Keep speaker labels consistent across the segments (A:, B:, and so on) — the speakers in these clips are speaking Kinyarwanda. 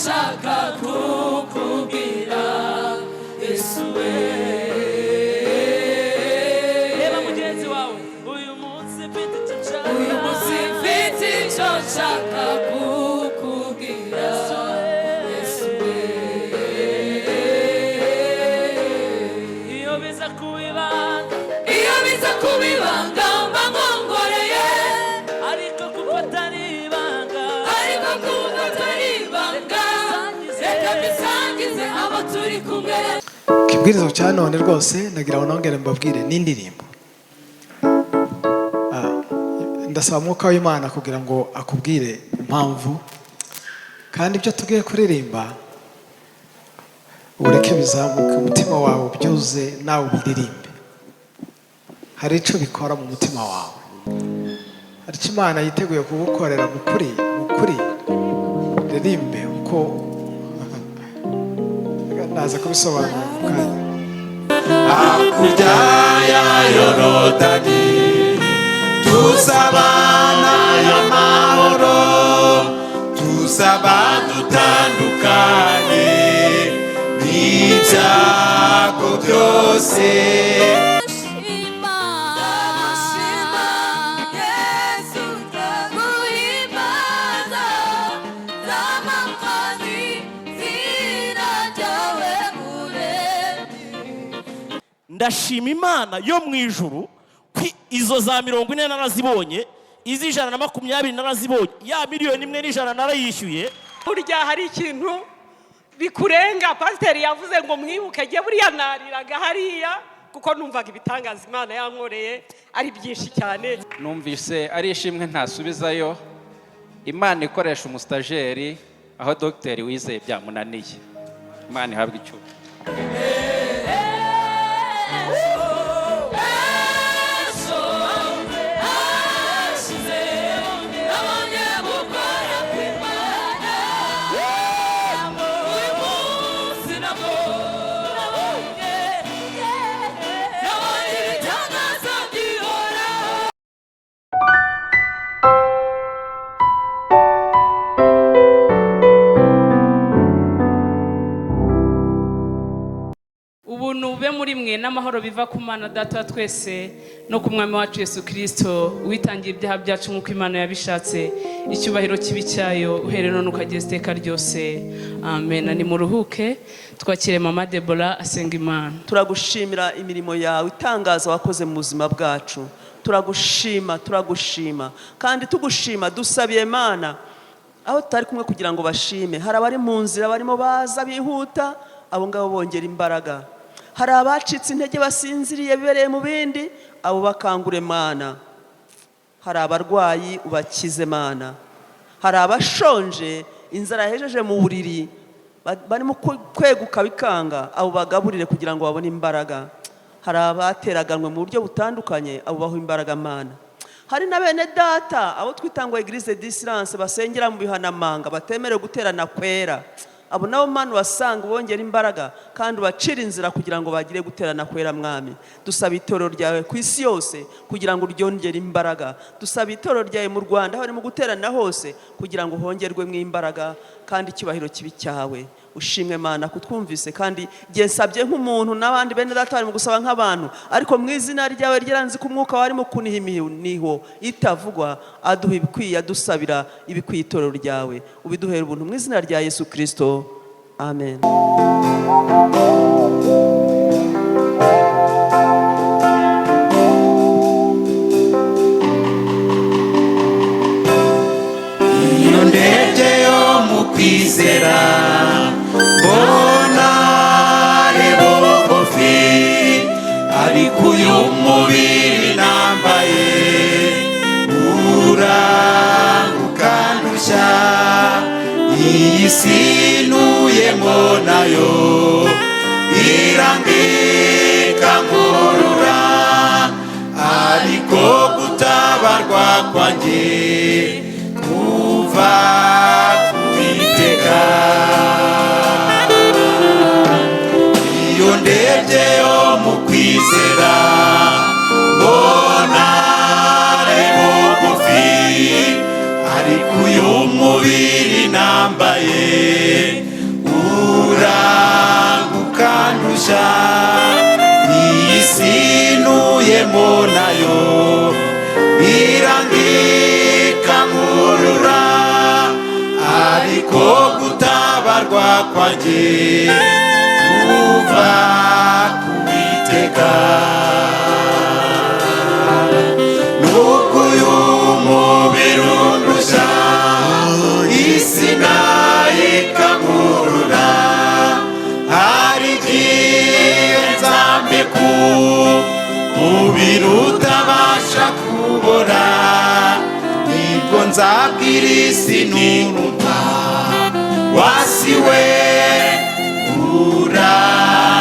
A: nshaka kukubwira Yesu we. Reba mugenzi wawe, uyu munsi mfite icyo nshaka, uyu munsi mfite icyo nshaka kukubwira Yesu we. Iyo biza kubibanga, iyo biza kubibanga mba nkongoreye, ariko kuko atari ibanga, ariko kuko atari ibanga, reka bisangize abo turi kumwe.
B: Kibwirizo cya none rwose nagira ngo nongere mbabwire n'indirimbo. Ndasaba umwuka w'Imana kugira ngo akubwire impamvu, kandi ibyo tugiye kuririmba ureke bizamuke umutima wawe, byuze nawe ubiririmbe. Hari icyo bikora mu mutima wawe, hari icyo Imana yiteguye kugukorera mu kuri. Ririmbe uko naza kubisobanura mu kanya.
C: Hakurya ya Yorodani tuzabana y'amahoro, tuzaba dutandukanye n'ibyago byose.
D: Ndashima Imana yo mu ijuru, izo za 40 narazibonye, izi 120 narazibonye, ya miliyoni 1 narayishyuye.
E: Burya hari ikintu bikurenga. Pasiteri yavuze ngo mwibuke, jye buriya nariraga hariya kuko numvaga ibitangaza Imana yankoreye ari byinshi cyane.
F: Numvise ari ishimwe ntasubizayo. Imana ikoresha umustajeri aho dogiteri wizeye byamunaniye. Imana ihabwe icyubahiro.
A: Ubuntu muri mwe n'amahoro biva ku Mana Data twese no ku Mwami wacu Yesu Kristo, witangiye ibyaha byacu nk'uko Imana yabishatse, icyubahiro kibi cyayo uhereye none ukageza iteka ryose. Amen. Ni muruhuke twakire Mama Deborah asenga Imana.
G: Turagushimira imirimo yawe itangaza wakoze mu buzima bwacu. Turagushima kandi tugushima dusabiye Imana aho tutari kumwe kugira ngo bashime. Hari abari mu nzira barimo baza bihuta, abo ngabo bongera imbaraga. Hari abacitse intege basinziriye bibereye mu bindi, abo bakangure Mana. Hari abarwayi ubakize Mana. Hari abashonje inzara hejeje mu buriri barimo kweguka bikanga, abo bagaburire kugira ngo babone imbaraga. Hari abateraganwe mu buryo butandukanye, abo baho imbaraga Mana. Hari na bene data abo twitangwa Eglise d'Isirance basengera mu bihanamanga batemerewe guterana kwera, abo nabo Mana wasanga bongera imbaraga kandi bacira inzira kugira ngo bagire guterana kwera Mwami. Dusaba itorero ryawe ku isi yose kugira ngo ryongere imbaraga. Dusaba itorero ryawe mu Rwanda aho ari mu guterana hose kugira ngo hongerwe mu imbaraga kandi icyubahiro kibi cyawe. Ushimwe Mana kutwumvise, kandi giye nsabye nk'umuntu n'abandi bene data bari mu gusaba nk'abantu, ariko mu izina ryawe ryaranze ku mwuka wari mu kuniha imihigo itavugwa, aduha ibikwiye, adusabira ibikwiye itorero ryawe. Ubiduhere ubuntu mu izina rya Yesu Kristo. Amen.
C: Iyo ndebye yo mu kwizera mbona ari bugufi, ariko uyu mubiri nambaye urangukandushya. Iyi si ntuyemo nayo irambika nkurura, ariko gutabarwa kwanjye kuva Uwiteka. Iyo ndebye yo mu kwizera mbona ari bugufi, ariko uyu mubiri nambaye rushya iyi si ntuyemo nayo irangika nkurura ariko gutabarwa kwanjye kuva kuwiteka nuko uyu mubiri undusha isi nayikamurura hari igihe nzambika umubiri utabasha kubora nibwo nzabwira isi nturumva wasiwe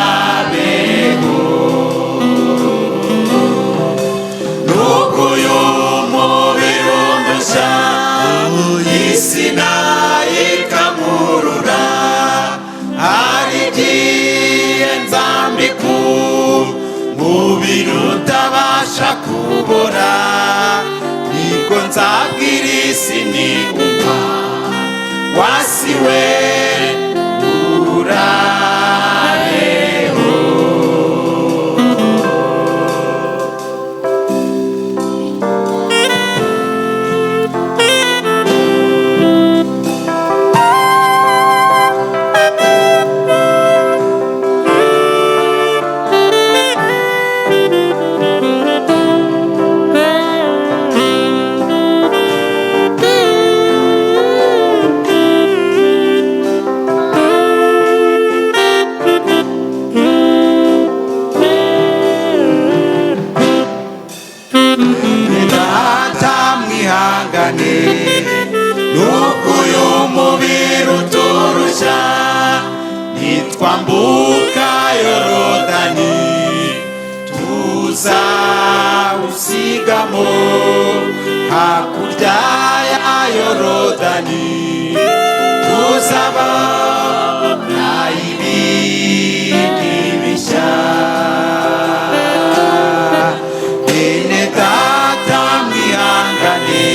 C: urabeho nuko uyu mubiri undusha isi nayikamurura hari igihe nzambika umubiri utabasha kubora nibwo nzabwira isi ntiwumva wasiwe urabeho nuko uyu mubiri uturusha nitwambuka yorodani tuzawusigamo hakurya ya yorodani tuzabona ibindi bishya bene data mwihangane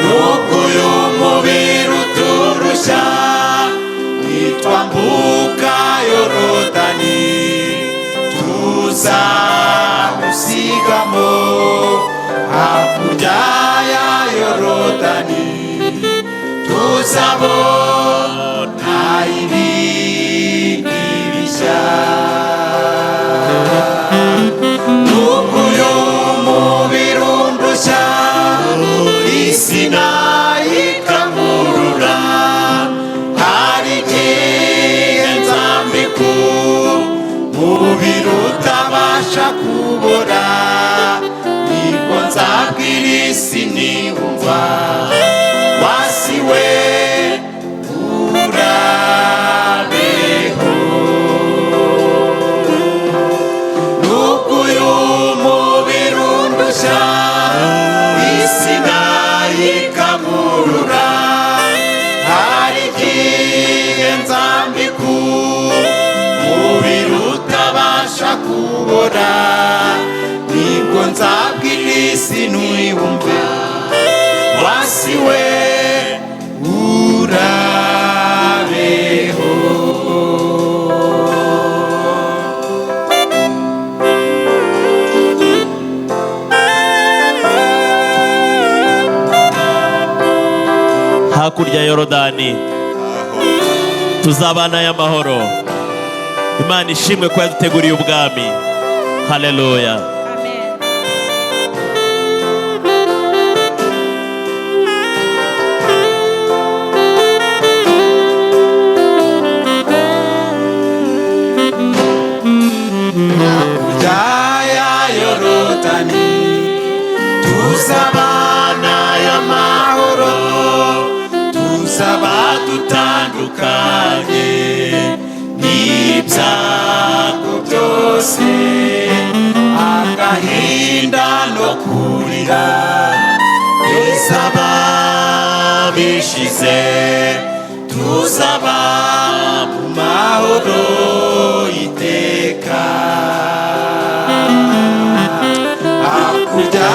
C: nuko uyu mubiri uturusha nitwambuka yorodani tuzawusigamo hakurya ya yorodani tuzabona ibindi bishya nuko uyu mubiri undusha isi nayikamurura hari igihe nzambika umubiri utabasha kubora nibwo nzabwira isi ntiwumva wasiwe urabeho nuko uyu mubiri undusha isi nayikamurura hari igihe nzambika umubiri utabasha kubora nibwo nzabwira isi ntiwumve wasiwe urabeho
D: hakurya ya yorodani tuzabana y'amahoro. Imana ishimwe ko yaduteguriye ubwami. Haleluya.
C: hakurya ya yorodani tuzabana y'amahoro tuzaba dutandukanye n'ibyago byose agahinda no kurira bizaba bishize tuzaba mu mahoro iteka hakurya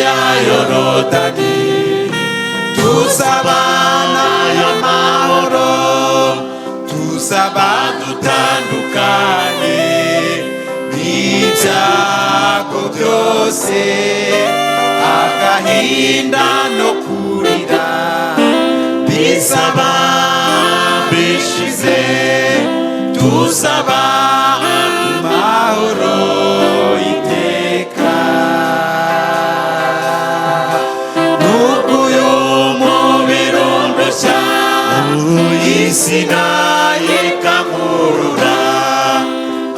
C: ya yorodani tuzabana y'amahoro tuzaba dutandukanye byose agahinda no kurira bizaba bishize tuzaba amahoro iteka nubwo uyu mubiri undushya isi nayo ikamurura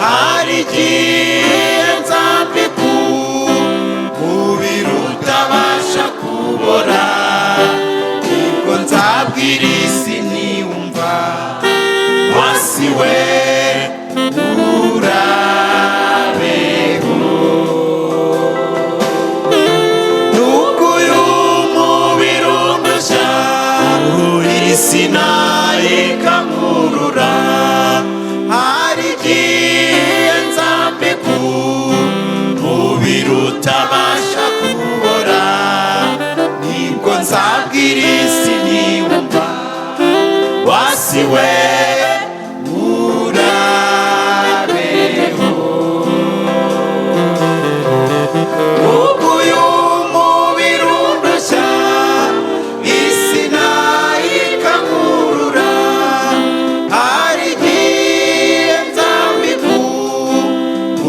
C: hari igihe nzambika umubiri utabasha kubora nibwo nzabwira isi niyumva wasiwe urabeho nubwo uyu mubiri undushya isi nayo ikamurura hari igihe nzambika umubiri utabasha kubora nibwo nzabwira isi niyumva wasiwe urabeho nubwo uyu mubiri undushya isi nayo ikamurura hari igihe nzambika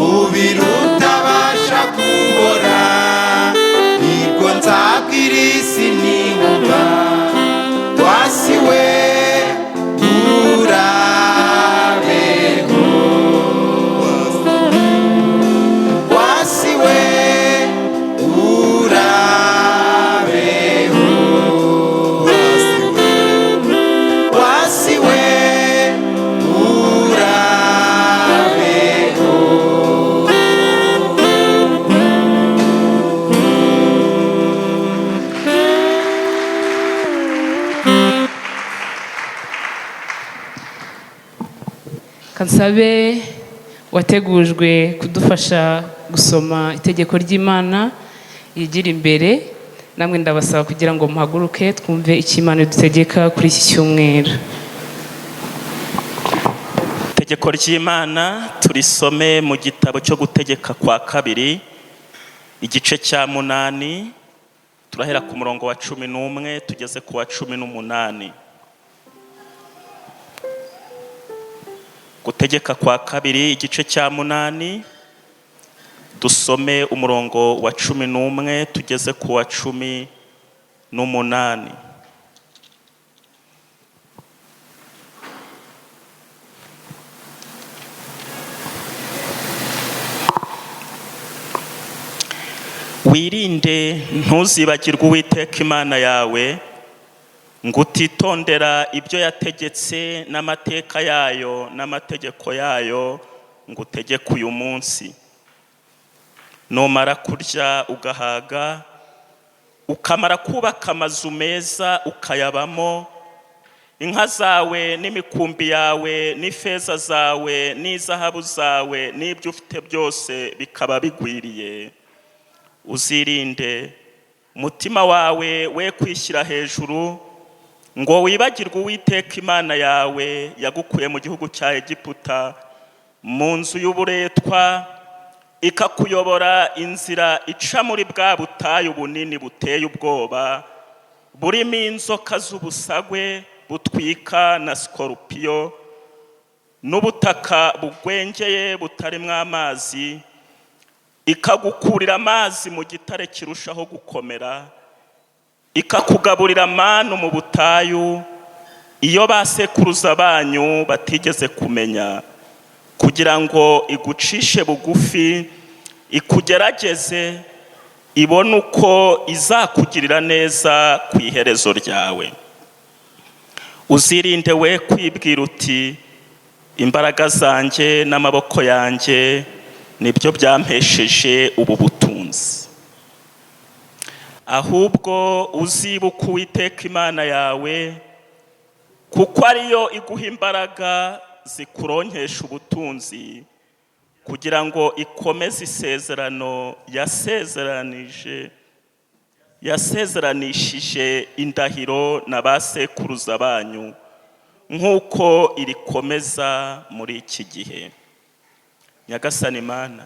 C: umubiri utabasha kubora nibwo nzabwira isi niyumva wasiwe urabeho wasiwe urabeho wasiwe urabeho
A: kansabe wategujwe kudufasha gusoma itegeko ry'Imana yigira imbere namwe ndabasaba kugira ngo muhaguruke twumve icyo Imana idutegeka kuri iki cyumweru.
D: itegeko ry'Imana turisome mu gitabo cyo gutegeka kwa kabiri igice cya 8 turahera ku murongo wa 11 tugeze ku wa 18. gutegeka kwa kabiri igice cya 8 dusome umurongo wa 11 tugeze ku wa 18. wirinde ntuzibagirwe Uwiteka Imana yawe ngo utitondera ibyo yategetse n'amateka yayo n'amategeko yayo ngo utegeke uyu munsi. Numara kurya ugahaga ukamara kubaka amazu meza ukayabamo, inka zawe n'imikumbi yawe n'ifeza zawe n'izahabu zawe n'ibyo ufite byose bikaba bigwiriye, uzirinde umutima wawe we kwishyira hejuru ngo wibagirwe Uwiteka Imana yawe yagukuye mu gihugu cya Egiputa mu nzu y'uburetwa, ikakuyobora inzira ica muri bwa butayu bunini buteye ubwoba burimo inzoka z'ubusagwe butwika na sikorupiyo n'ubutaka bugwengeye butarimo amazi, ikagukurira amazi mu gitare kirushaho gukomera, ikakugaburira manu mu butayu iyo basekuruza banyu batigeze kumenya, kugira ngo igucishe bugufi ikugerageze ibone uko izakugirira neza ku iherezo ryawe. Uzirinde we kwibwira uti imbaraga zanjye n'amaboko yanjye nibyo byampesheje ubu butunzi, ahubwo uzibuka Uwiteka Imana yawe kuko ariyo iguha imbaraga zikuronkesha ubutunzi, kugira ngo ikomeze isezerano yasezeranishije indahiro na basekuruza banyu, nk'uko irikomeza muri iki gihe. Nyagasani Mana,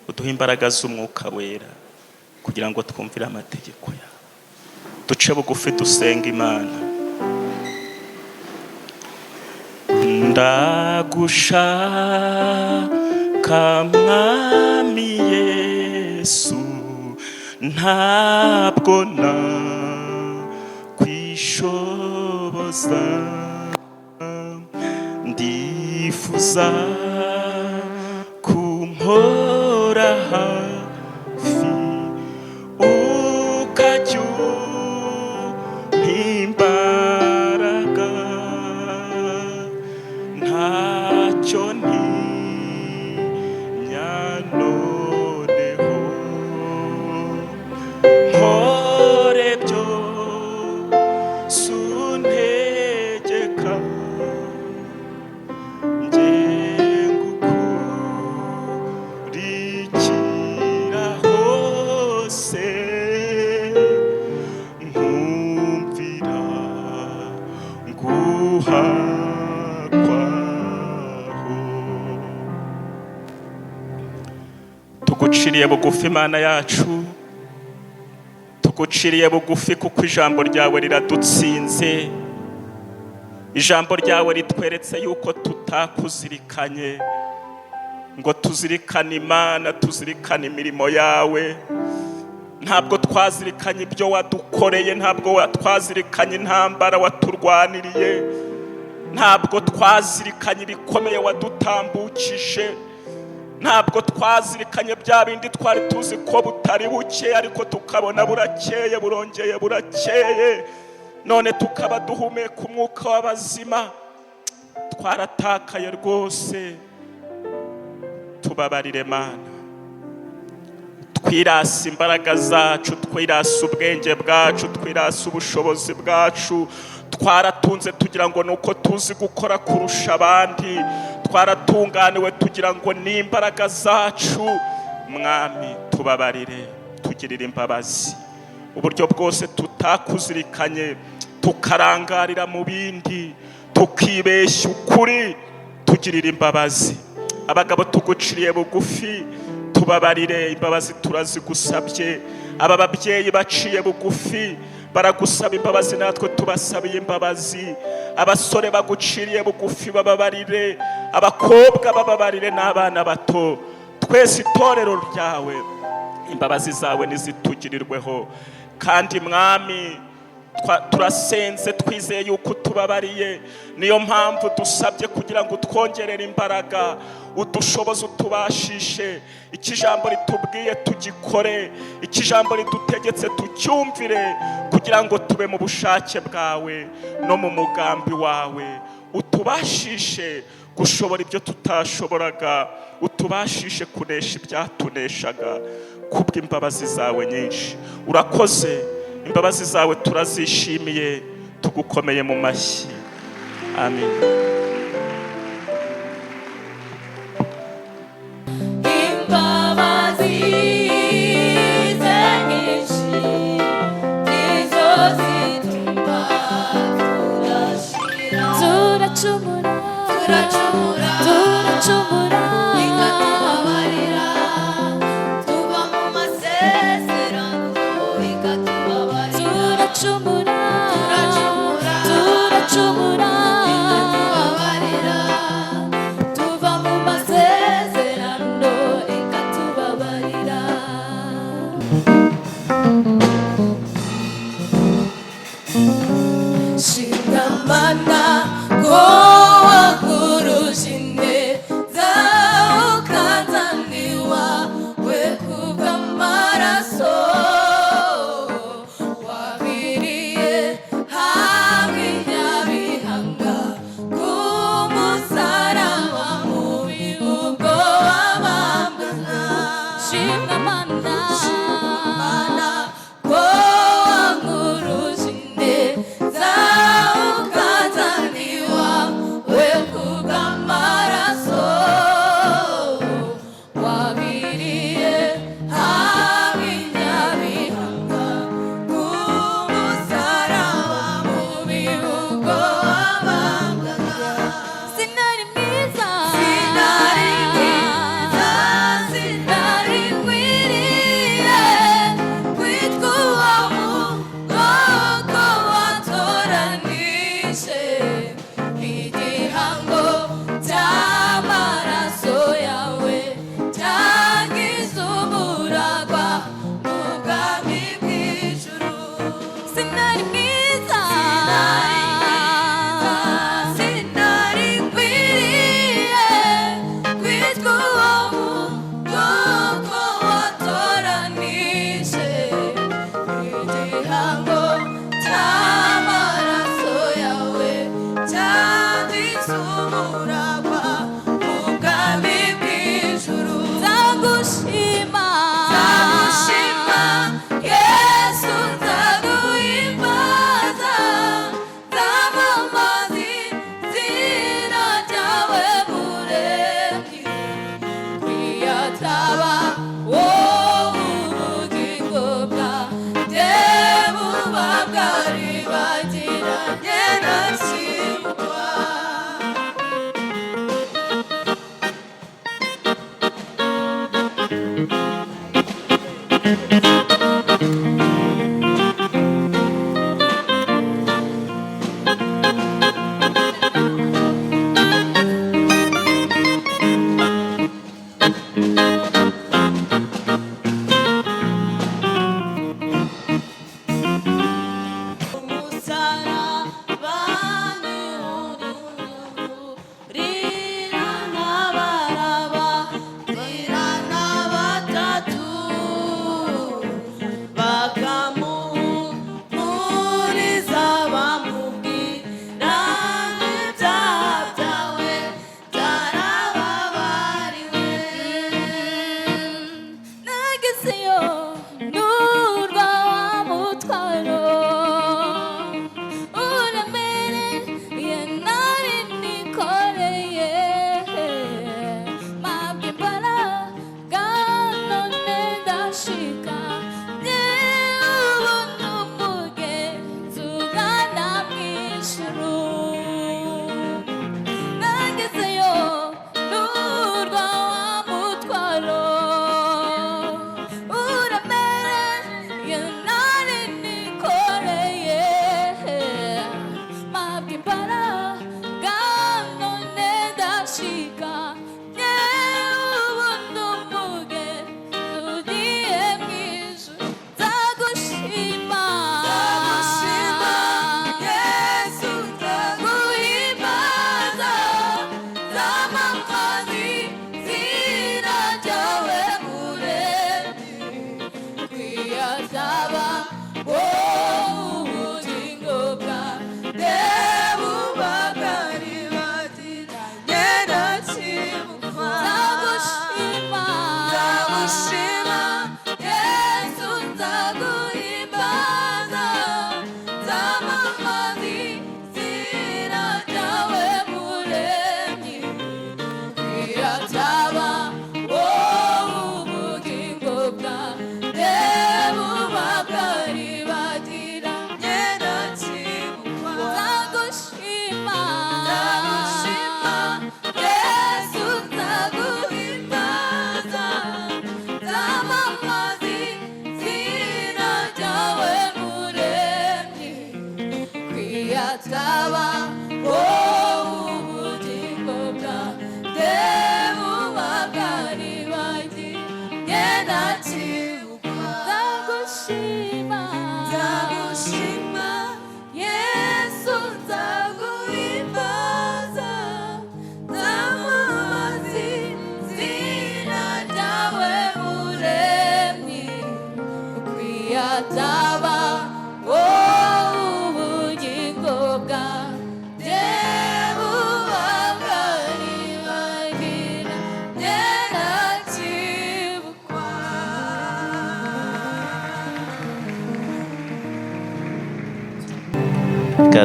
D: uduhe imbaraga z'umwuka wera kugira ngo twumvire amategeko yawe. Duce bugufi dusenga Imana. Ndagushaka mwami Yesu, ntabwo nakwishoboza, ndifuza kumpora hafi, ukajya umpimbaraga, ntacyo ntinya noneho, mpore byose untegeka, njye ngukurikira hose, nkumvira nguhakwaho. Tuguciriye bugufi Imana yacu, tuguciriye bugufi kuko ijambo ryawe riradutsinze. Ijambo ryawe ritweretse yuko tutakuzirikanye ngo tuzirikane Imana, tuzirikane imirimo yawe. Ntabwo twazirikanye ibyo wadukoreye, ntabwo twazirikanye intambara waturwaniriye, ntabwo twazirikanye ibikomeye wadutambukije, ntabwo twazirikanye bya bindi twari tuzi ko butari buke ariko tukabona burakeye, burongeye burakeye, none tukaba duhumeka umwuka w'abazima. Twaratakaye rwose, tubabarire Mana. Twirase imbaraga zacu, twirase ubwenge bwacu, twirase ubushobozi bwacu. Twaratunze tugira ngo nuko tuzi gukora kurusha abandi, twaratunganiwe tugira ngo ni imbaraga zacu. Mwami tubabarire, tugirire imbabazi. Uburyo bwose tutakuzirikanye, tukarangarira mu bindi, tukibeshya ukuri, tugirire imbabazi. Abagabo tuguciriye bugufi, tubabarire, imbabazi turazigusabye. Aba babyeyi baciye bugufi baragusaba imbabazi, natwe tubasabiye imbabazi. Abasore baguciriye bugufi bababarire, abakobwa bababarire, n'abana bato. Twese itorero ryawe, imbabazi zawe nizitugirirweho. Kandi Mwami turasenze twizeye yuko tubabariye, niyo mpamvu dusabye kugira ngo utwongerere imbaraga, udushoboze, utubashishe. Ikijambo ritubwiye tugikore, ikijambo ridutegetse tucyumvire, kugira ngo tube mu bushake bwawe no mu mugambi wawe. Utubashishe gushobora ibyo tutashoboraga, utubashishe kunesha ibyatuneshaga kubw'imbabazi zawe nyinshi. Urakoze, imbabazi zawe turazishimiye, tugukomeye mu mashyi. Amen.
H: Mana,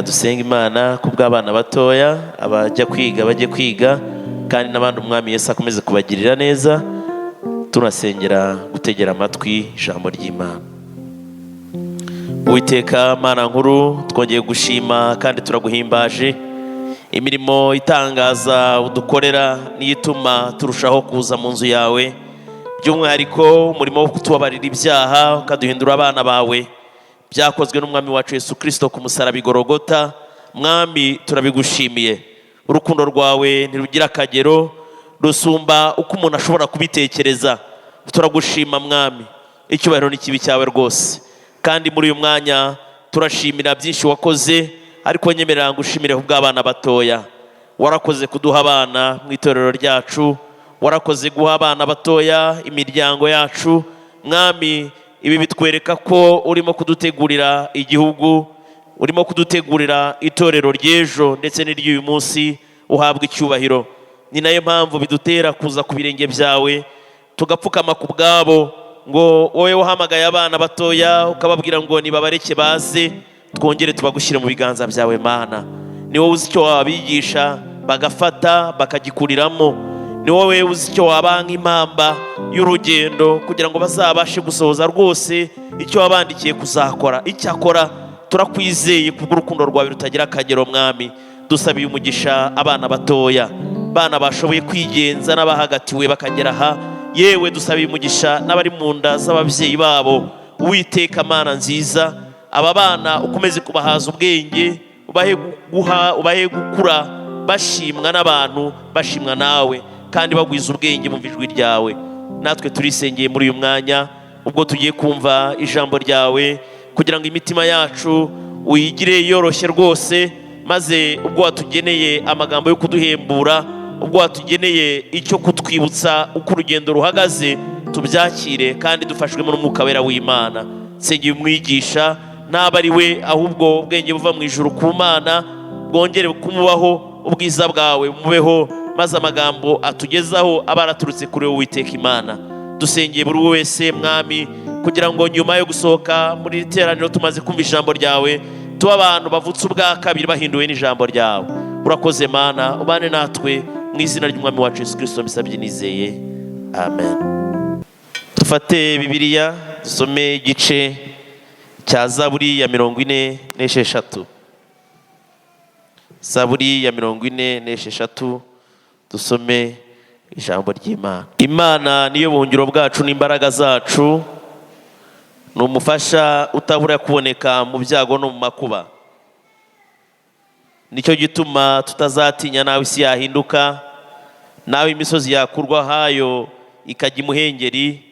H: dusenga Imana kubw'abana batoya abajya kwiga bajye kwiga, kandi n'abandi umwami Yesu akomeze kubagirira neza. Tunasengera gutegera amatwi ijambo ry'Imana. Uwiteka Mana nkuru, twongeye gushima kandi turaguhimbaje imirimo itangaza udukorera n'iyituma turushaho kuza mu nzu yawe, by'umwihariko umurimo wo kutubabarira ibyaha ukaduhindura abana bawe, byakozwe n'umwami wacu Yesu Kristo ku musaraba Igorogota. Mwami turabigushimiye, urukundo rwawe ntirugira akagero, rusumba uko umuntu ashobora kubitekereza. Turagushima Mwami, icyubahiro n'ikibi cyawe rwose. Kandi muri uyu mwanya turashimira byinshi wakoze, ariko nyemerera ngushimire kubw'abana batoya. Warakoze kuduha abana mu itorero ryacu, warakoze guha abana batoya imiryango yacu. Mwami, ibi bitwereka ko urimo kudutegurira igihugu, urimo kudutegurira itorero ry'ejo ndetse n'iry'uyu munsi. Uhabwa icyubahiro. Ni nayo mpamvu bidutera kuza ku birenge byawe tugapfukama ku bwabo, ngo wowe wahamagaye abana batoya ukababwira ngo nibabareke baze, twongere tubagushyire mu biganza byawe Mana. Ni wowe uzi icyo wabigisha bagafata bakagikuriramo, ni wowe uzi icyo wabanga impamba y'urugendo kugira ngo bazabashe gusohoza rwose icyo wabandikiye kuzakora. Icyakora turakwizeye kubw'urukundo rwawe rutagira akagero mwami. Dusabiye umugisha abana batoya, bana bashoboye kwigenza n'abahagatiwe bakagera aha. Yewe dusabiye umugisha n'abari mu nda z'ababyeyi babo. Uwiteka Mana nziza, aba bana ukomeze kubahaza ubwenge, ubahe gukura bashimwa n'abantu, bashimwa nawe, kandi bagwiza ubwenge mu ijwi ryawe. Natwe turisengeye muri uyu mwanya ubwo tugiye kumva ijambo ryawe, kugira ngo imitima yacu uyigire yoroshye rwose, maze ubwo watugeneye amagambo yo kuduhembura, ubwo watugeneye icyo kutwibutsa uko urugendo ruhagaze, tubyakire kandi dufashwemo n'umwuka wera w'Imana. Nsengeye umwigisha naba ari we, ahubwo ubwenge buva mu ijuru ku Mana bwongere kumubaho, ubwiza bwawe bumubeho, maze amagambo atugezaho aba araturutse kuri wowe Uwiteka Imana. Dusengeye buri wese mwami, kugira ngo nyuma yo gusohoka muri iteraniro tumaze kumva ijambo ryawe, tuba abantu bavutse ubwa kabiri bahinduwe n'ijambo ryawe. Urakoze Mana, ubane natwe mu izina ry'umwami wacu Yesu Kristo mbisabye nizeye, amen. Dufate Bibiliya dusome igice cya Zaburi ya 46. Zaburi ya 46, dusome ijambo ry'Imana. Imana niyo buhungiro bwacu n'imbaraga zacu, ni umufasha utabura kuboneka mu byago no mu makuba. Nicyo gituma tutazatinya nawe isi yahinduka, nawe imisozi yakurwa hayo ikajya imuhengeri,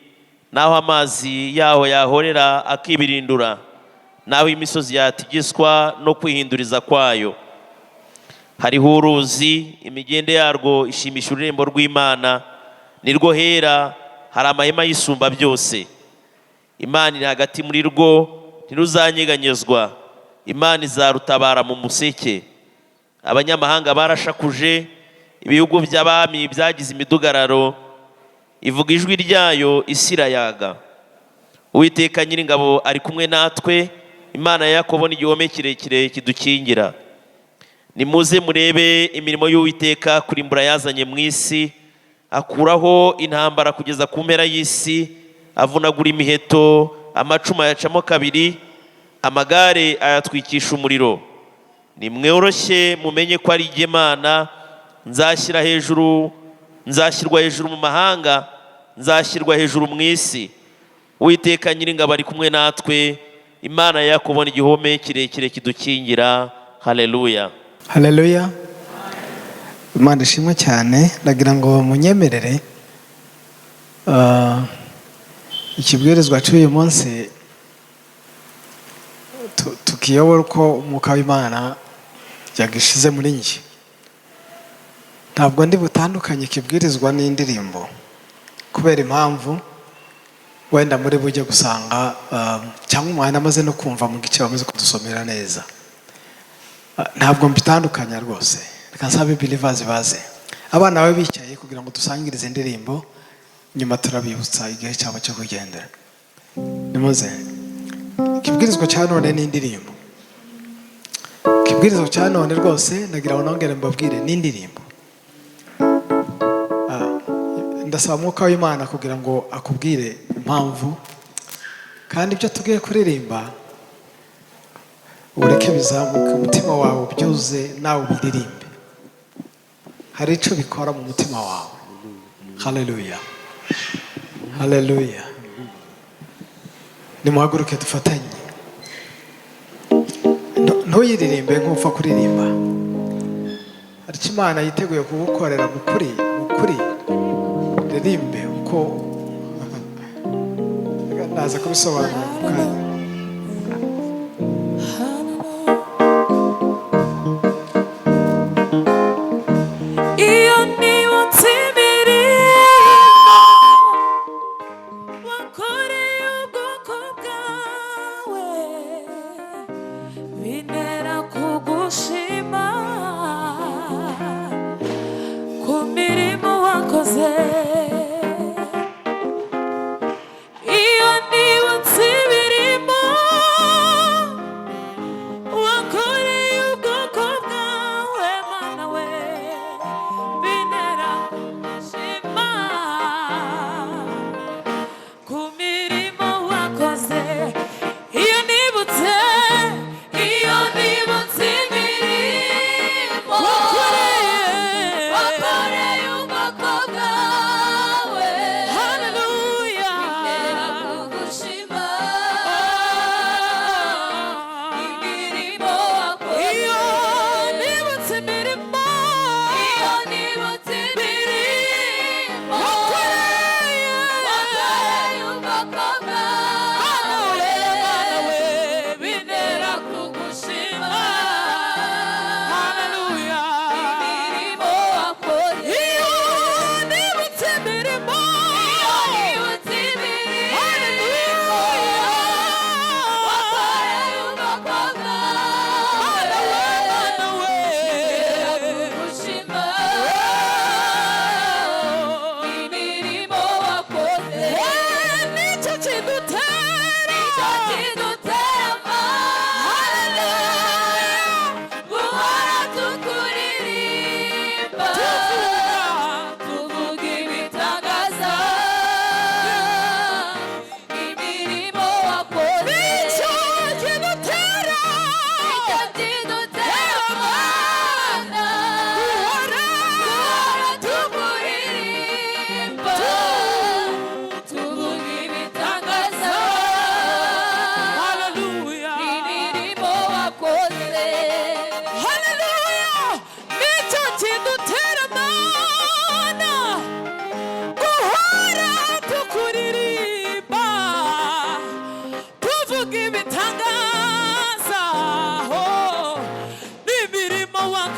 H: naho amazi yaho yahorera akibirindura, nawe imisozi yatigiswa no kwihinduriza kwayo. Hariho uruzi, imigende yarwo ishimisha ururembo rw'Imana, nirwo hera, hari amahema y'isumba byose. Imana iri hagati muri rwo, ntiruzanyeganyezwa. Imana izarutabara mu museke. Abanyamahanga barashakuje, ibihugu by'abami byagize imidugararo, ivuga ijwi ryayo isi irayaga. Uwiteka Nyiringabo ari kumwe natwe, Imana ya Yakobo ni igihome kirekire kidukingira. Nimuze murebe imirimo y'Uwiteka, kurimbura yazanye mu isi, akuraho intambara kugeza ku mpera y'isi, avunagura imiheto, amacuma yacamo kabiri, amagare ayatwikisha umuriro. Nimworoshye mumenye ko ari jye Mana, nzashyirwa hejuru mu mahanga, nzashyirwa hejuru mu isi. Uwiteka Nyiringabo ari kumwe natwe, Imana ya Yakobo ni igihome kirekire kidukingira. Haleluya.
B: Haleluya. Imana ishimwe cyane. Ndagira ngo munyemerere ikibwirizwa cy'uyu munsi tukiyobora uko umwuka w'Imana yagishize muri njye. Ntabwo ndi butandukanye ikibwirizwa n'indirimbo, kubera impamvu wenda muri bujye gusanga cyangwa umwana amaze no kumva mu gice bamaze kudusomera neza. Ntabwo mbitandukanya rwose. Reka nsabe believers baze, abana bawe bicaye kugira ngo dusangirize indirimbo, nyuma turabibutsa igihe cyabo cyo kugendera. Nimuze. Ikibwirizwa cya none ni indirimbo. Ikibwirizwa cya none rwose ndagira ngo nongere mbabwire ni indirimbo. Ndasaba umwuka w'Imana kugira ngo akubwire impamvu, kandi ibyo tugiye kuririmba ureke bizamuke umutima wawe, ubyuze nawe ubiririmbe. Hari icyo bikora mu mutima wawe. Haleluya. Haleluya. Nimuhaguruke dufatanye. Ntuyiririmbe nk'upfa kuririmba. Hari icyo Imana yiteguye kugukorera mu kuri. Ririmbe uko naza kubisobanura mu kanya.
I: Iyo niba nsibiri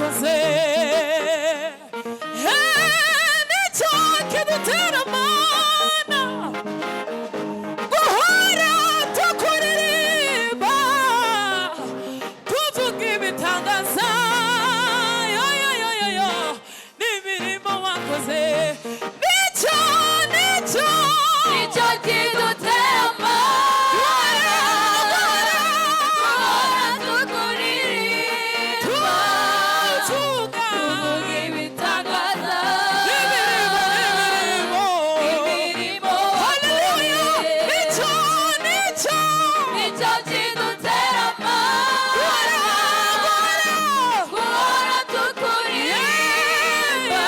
I: wakoze nicyo kidutera mana guhora tukuririmba tuvuga ibitangaza n'imirimo wakoze nicyo kidutera mana guhora tukuririmba tuvuga ibitangaza n'imirimo haleluya nicyo kidutera mana guhora tukuririmba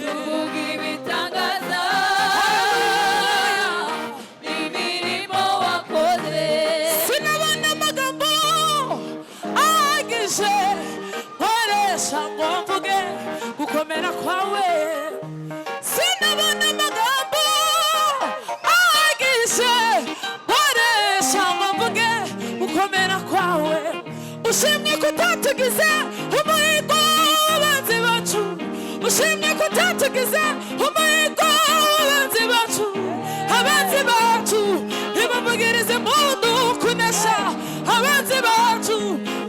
I: tuvuga ibitangaza n'imirimo wakoze sinabona amagambo ahagije nkoresha ngo mvuge gukomera kwawe sinabona amagambo ahagije nkoresha ngo mvuge gukomera kwawe ushimye kutatugize umuhigo w'abanzi bacu ushimye kutatugize umuhigo w'abanzi bacu abanzi bacu ntibamugirize impundu kunesha abanzi bacu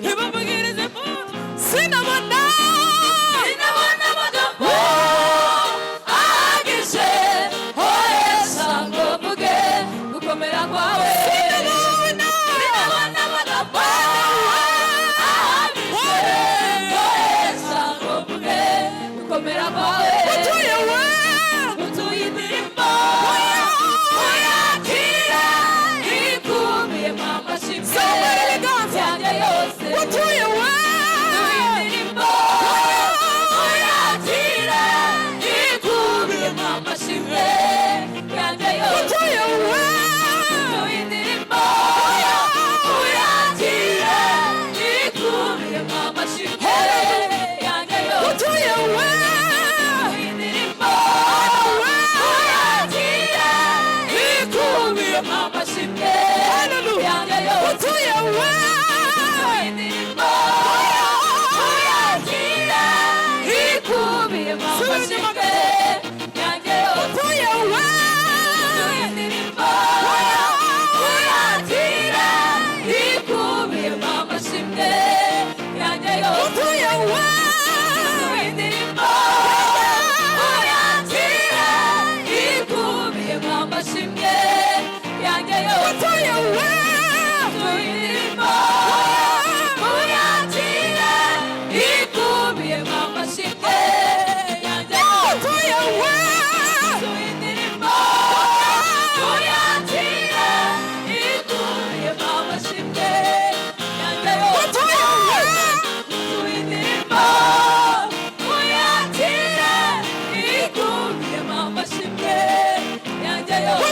I: ntibamugirize impundu sinabona amagambo ahagije nkoresha ngo mvuge gukomera kwawe sinabona amagambo ahagije nkoresha ngo mvuge gukomera kwawe utuye indirimbo uyakira ikubiyemo amashimwe yanjye yose utuye indirimbo uyakira ikubiyemo amashimwe yanjye yose utuye indirimbo uyakira ikubiyemo amashimwe yanjye yose utuye indirimbo uyakira ikubiyemo amashimwe yanjye yose utuye indirimbo uyakira ikubiyemo amashimwe yanjye yose utuye indirimbo uyakira ikubiyemo amashimwe yanjye yose utuye indirimbo uyakira ikubiyemo amashimwe yanjye yose utuye indirimbo uyakira ikubiyemo amashimwe yanjye yose utuye indirimbo uyakira ikubiyemo amashimwe yanjye yose utuye indirimbo uyakira ikubiyemo amashimwe yanjye yose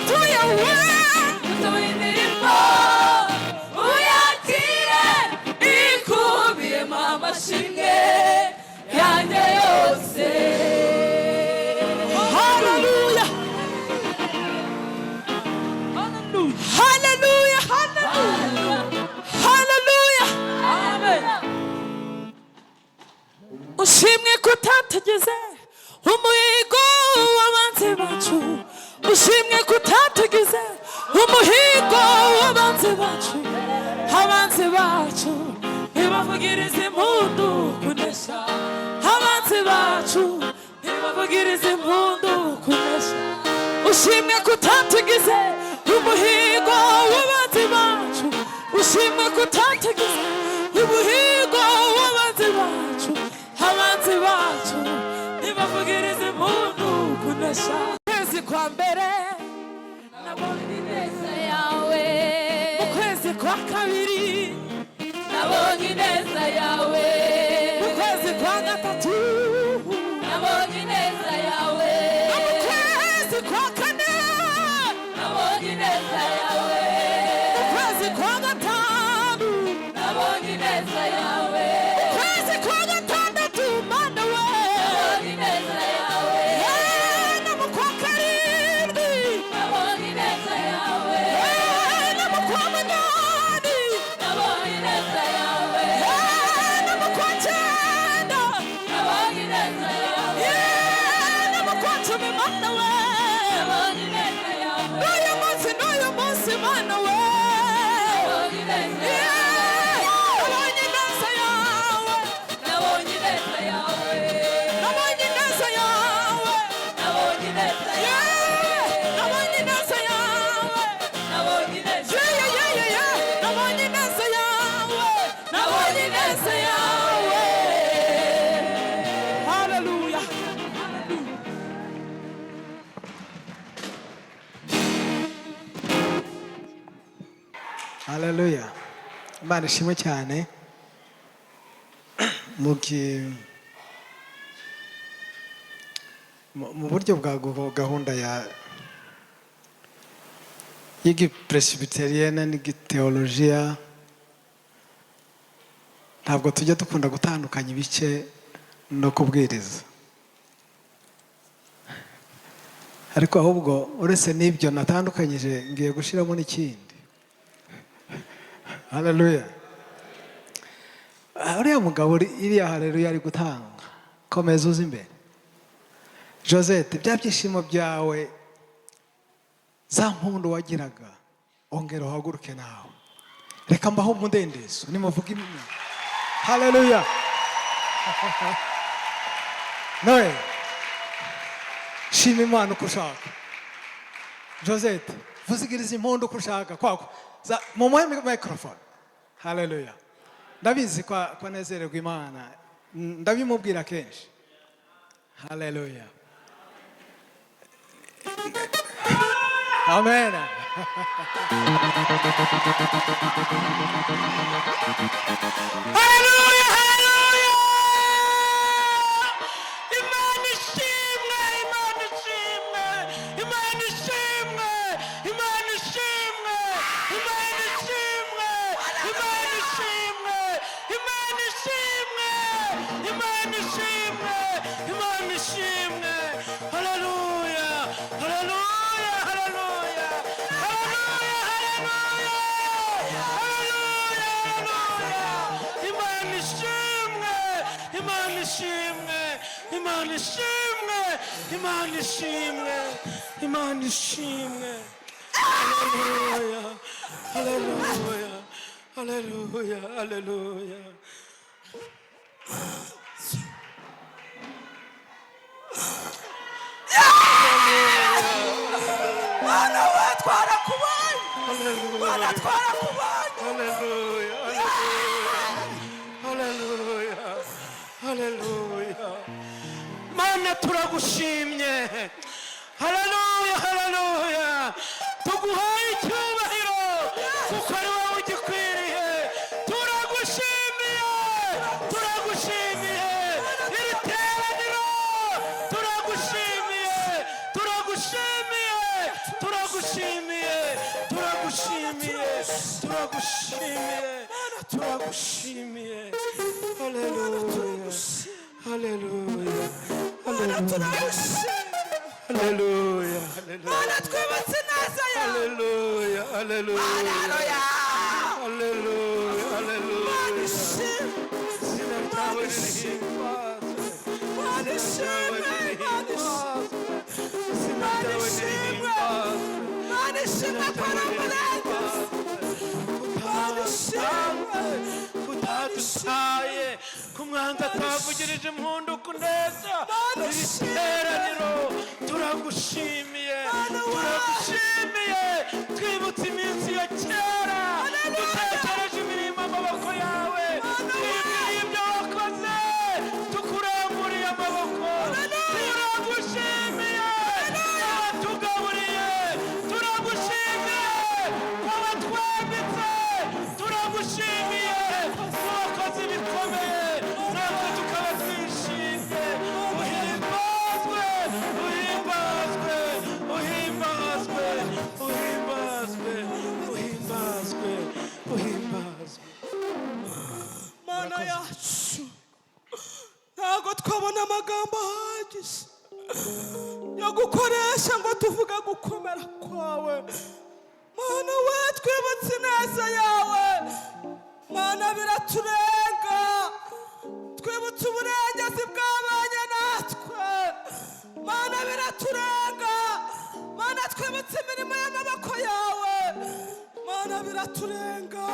I: utuye indirimbo uyakira ikubiyemo amashimwe yanjye yose haleluya haleluya haleluya amen ushimwe kutatugize umuhigo w'abanzi bacu ushimwe kutatugize umuhigo w'abanzi bacu abanzi bacu ntibavugirize impundu kunesha abanzi bacu ntibavugirize impundu kunesha ushimwe kutatugize umuhigo w'abanzi bacu ushimwe kutatugize umuhigo w'abanzi bacu abanzi bacu ntibavugirize impundu kunesha ukwezi kwa mbere nabonye ineza yawe ukwezi kwa kabiri nabonye ineza yawe ukwezi kwa gatatu nabonye ineza yawe ukwezi kwa kane nabonye ineza yawe ukwezi kwa gatanu nabonye ineza yawe ukwezi kwa gatandatu mana we nabonye ineza yawe no mu kwa karindwi nabonye ineza yawe no mu kwa munani mana we n'uyu munsi mana we nabonye ineza yawe nabonye ineza yawe nabonye ineza yawe nabonye ineza yawe nabonye ineza yawe nabonye ineza yawe nabonye ineza yawe. Hallelujah.
B: Haleluya. Imana ishimwe cyane. Mu buryo bwa gahunda y'igipresbyterienne n'igiteolojiya ntabwo tujya dukunda gutandukanya ibice no kubwiriza, ariko ahubwo uretse n'ibyo natandukanyije ngiye gushyiramo n'ikindi. Haleluya. Uriya mugabo iriya haleluya ari gutanga, komeza uzi imbere. Josette, bya byishimo byawe, za mpundu wagiraga, ongera uhaguruke nawe, reka mbaho umudendezo nimuvuga imana. Haleluya. Noe, shima Imana uko ushaka. Josette, vuzigiriza impundu uko ushaka kwako, mumuhe microphone. Haleluya. Ndabizi kwa nezererwa Imana, ndabimubwira kenshi. Haleluya. Amen.
I: Haleluya, haleluya. Imana ishimwe, Imana ishimwe, Imana ishimwe, Imana ishimwe, Imana ishimwe, Imana ishimwe, Imana ishimwe, Imana ishimwe, Imana ishimwe. Haleluya, haleluya, haleluya, haleluya, haleluya, Imana ishimwe, Imana ishimwe, Imana ishimwe, Imana ishimwe, Imana ishimwe. Haleluya, haleluya, haleluya, haleluya. Mana we twarakubonye, Mana twarakubonye. Haleluya, haleluya, haleluya. Mana turagushimye. Haleluya, haleluya. Tuguhaye icyubahiro kuko ari wowe ugikwiriye. Turagushimiye, turagushimiye. Iri teraniro turagushimiye, turagushimiye, turagushimiye, turagushimiye, turagushimiye, turagushimiye. Haleluya, haleluya, haleluya, haleluya. Mana twubatse neza yawe. Haleluya, haleluya, haleluya, haleluya. Izina ryawe rihimbazwe, Mana ishimwe, Mana ishimwe, izina ryawe rihimbazwe, Mana ishimwe kora umurengezi, Mana ishimwe, kutadutaye, kumwanga atavugirije impundu kuneza iri teraniro. Turagushimiye, turagushimiye. Twibutse iminsi ya kera, dutekereje imirimo amaboko yawe, twibwira ibyo wakoze, tukuramburiye amaboko. Turagushimiye abatugaburiye, turagushimiye abatwambitse, turagushimiye abakozi bikomeye, natwe tukaba twishimye. Uhimbazwe, uhimbazwe, uhimbazwe, uhimbazwe, uhimbazwe, uhimbazwe. Mana yacu, ntabwo twabona amagambo ahagije yo gukoresha ngo tuvuge gukomera kwawe. Mana we twibutse ineza yawe, Mana biraturenga. Twibutse uburengezi bwabanye natwe, mana biraturenga, mana twibutse imirimo y'amaboko yawe, mana biraturenga,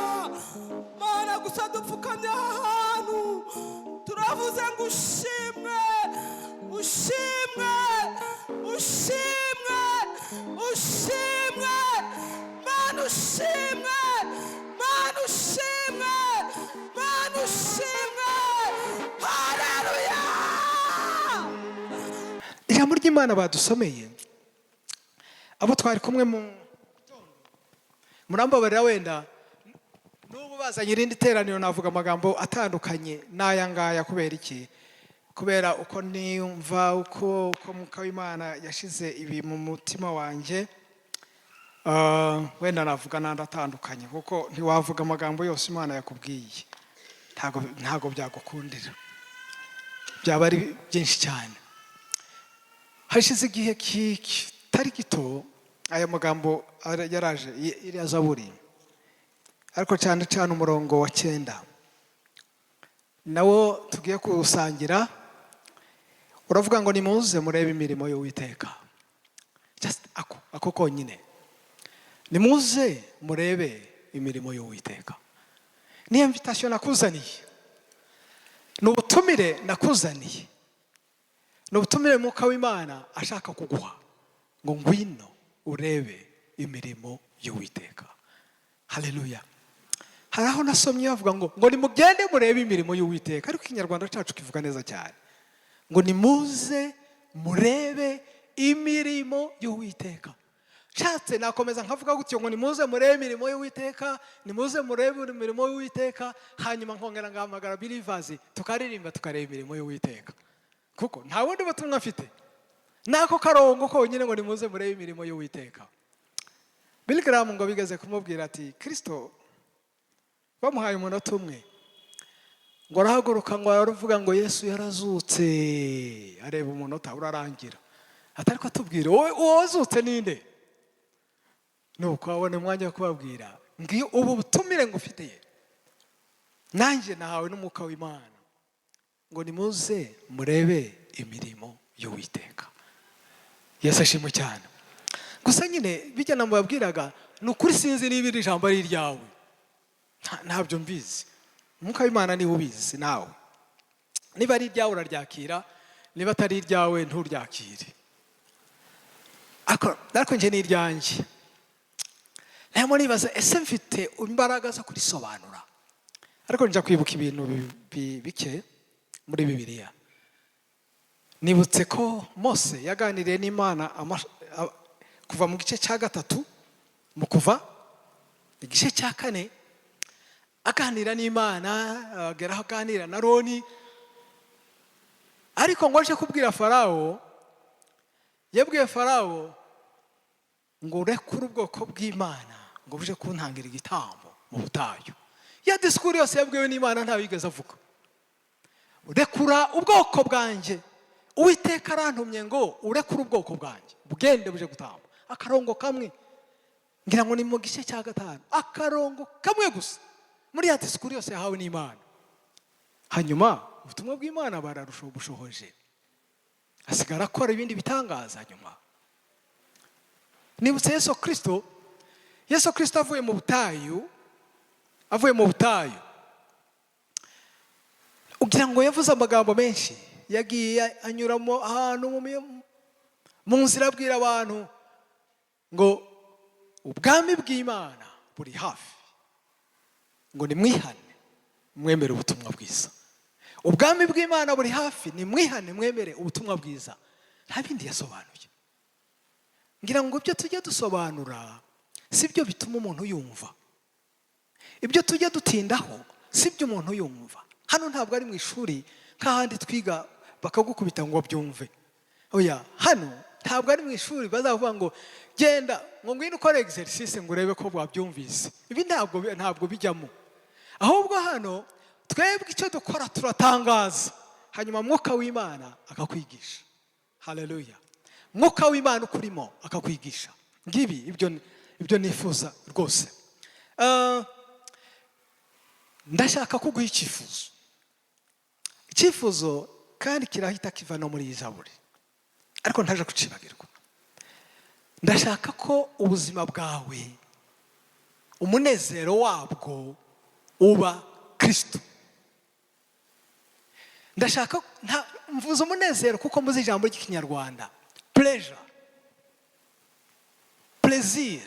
I: mana gusa dupfukamye aha hantu turavuze ngo ushimwe, ushimwe, ushimwe, ushimwe, mana ushimwe, mana ushimwe, mana ushimwe. Haleluya!
B: ijambo ry'Imana badusomeye abo twari kumwe murambabarira wenda n'ubu bazanye irindi teraniro navuga amagambo atandukanye n'aya ngaya. Kubera iki? Kubera uko niyumva, uko Mwuka w'Imana yashize ibi mu mutima wanjye. Wenda navuga n'andi atandukanye kuko ntiwavuga amagambo yose Imana yakubwiye, ntago byagukundira, byaba ari byinshi cyane. Hashize igihe kitari gito aya magambo yaraje iriya zaburi, ariko cyane cyane umurongo wa 9 nawo tugiye kuwusangira. Uravuga ngo nimuze murebe imirimo y'Uwiteka. Just ako konyine, nimuze murebe imirimo y'Uwiteka. Ni invitation nakuzaniye, ni ubutumire nakuzaniye, ni ubutumire Mwuka w'Imana ashaka kuguha ngo ngwino urebe imirimo y'Uwiteka. Haleluya! Hari aho nasomye bavuga ngo nimugende murebe imirimo y'Uwiteka, ariko ikinyarwanda cyacu kivuga neza cyane ngo nimuze murebe imirimo y'Uwiteka. Nshatse nakomeza nkavuga gutyo ngo nimuze murebe imirimo y'Uwiteka, nimuze murebe imirimo y'Uwiteka, hanyuma nkongera ngahamagara believers tukaririmba tukareba imirimo y'Uwiteka, kuko nta wundi butumwa mfite nako karongo konyine ngo nimuze murebe imirimo y'Uwiteka. Billy Graham ngo bigeze kumubwira ati Kristo bamuhaye umunota umwe ngo arahaguruka ngo aravuga ngo Yesu yarazutse, areba umunota urarangira, atari ko atubwira wowe wazutse ninde? Nuko abone umwanya wo kubabwira ngiyo ubu butumire ngufitiye, nanjye nahawe n'Umwuka w'Imana ngo nimuze murebe imirimo y'Uwiteka. Yesu ashimwe cyane. Gusa nyine bijya namubabwiraga ni ukuri sinzi niba iri jambo ari iryawe, ntabyo mbizi. Umwuka w'Imana niwe ubizi, nawe niba ari iryawe uraryakira, niba atari iryawe nturyakire. Ariko njye ni iryanjye. Nahemo nibaza ese mfite imbaraga zo kurisobanura, ariko njya kwibuka ibintu bike muri Bibiliya. Nibutse ko Mose yaganiriye n'Imana kuva mu gice cya 3 mu Kuva igice cya 4, aganira n'Imana, ageraho aganira na Aroni. Ariko ngo aje kubwira Farawo, yabwiye Farawo ngo urekure ubwoko bw'Imana ngo buje kuntangira igitambo mu butayu. Ya disikuru yose yabwiwe n'Imana nta wigeze avuga. Urekura ubwoko bwanjye, Uwiteka arantumye ngo urekure ubwoko bwanjye bugende buje gutamba. Akarongo kamwe, ngira ngo ni mu gice cya 5, akarongo kamwe gusa muri ya disikuru yose yahawe n'Imana. Hanyuma ubutumwa bw'Imana bararushoboje, asigara akora ibindi bitangaza. Hanyuma nibutse Yesu Kristo avuye mu butayu, ugira ngo yavuze amagambo menshi, yagiye anyuramo ahantu mu nzira abwira abantu ngo ubwami bw'Imana buri hafi, ngo nimwihane mwemere ubutumwa bwiza. Ubwami bw'Imana buri hafi, nimwihane mwemere ubutumwa bwiza. Nta bindi yasobanuye. Ngira ngo ibyo tujya dusobanura sibyo bituma umuntu yumva, ibyo tujya dutindaho sibyo umuntu yumva. Hano ntabwo ari mu ishuri nk'ahandi twiga bakagukubita ngo byumve. Oya, hano ntabwo ari mu ishuri bazavuga ngo genda ngo ngwino ukore exercice ngo urebe ko bwabyumvise. Ibi ntabwo bijyamo. Ahubwo hano twebwe icyo dukora turatangaza, hanyuma Mwuka w'Imana akakwigisha. Haleluya! Mwuka w'Imana ukurimo akakwigisha. Ngibi ibyo nifuza rwose. Ndashaka kuguha icyifuzo kandi kirahita kiva no muri iyi zaburi. ariko ntaje kucibagirwa. Ndashaka ko ubuzima bwawe umunezero wabwo uba Kristo. Ndashaka mvuze umunezero kuko muzi ijambo ry'ikinyarwanda pleasure, plaisir,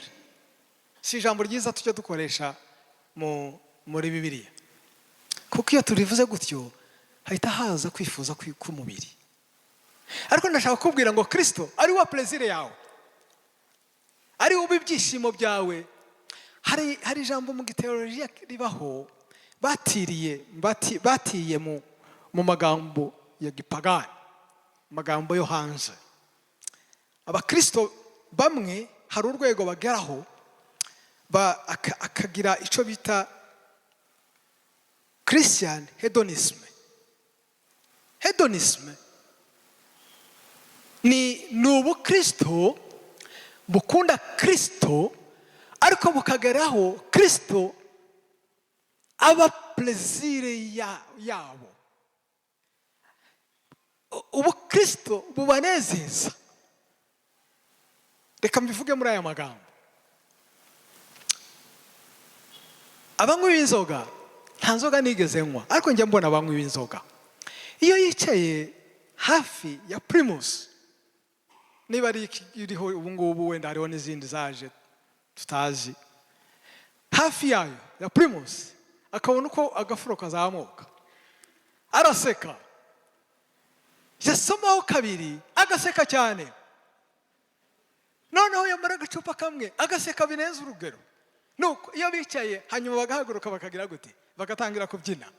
B: si ijambo ryiza tujya dukoresha muri Bibiliya, kuko iyo turivuze gutyo hahita haza kwifuza k'umubiri. Ariko ndashaka kubwira ngo Kristo ari wa plaisir yawe, ari uba ibyishimo byawe. Hari ijambo mu giteolojiya ribaho batiye mu magambo ya gipagani, magambo yo hanze. Abakristo bamwe hari urwego bageraho akagira icyo bita Christian hedonism. Hedonism ni ubukristo bukunda Kristo, ariko bukageraho Kristo aba plaisir yabo. Ubukristo bubanezeza. Reka mbivuge muri aya magambo. Abanywi b'inzoga, nta nzoga nigeze nywa, ariko njya mbona abanywi b'inzoga iyo yicaye hafi ya Primus, niba ari iriho ubu ngubu, wenda hariho n'izindi zaje tutazi, hafi yayo ya Primus akabona uko agafuro kazamuka, araseka, yasomaho kabiri agaseka cyane, noneho yamara agacupa kamwe agaseka bineza urugero. Nuko iyo bicaye hanyuma bagahaguruka bakagira gute, bagatangira kubyina.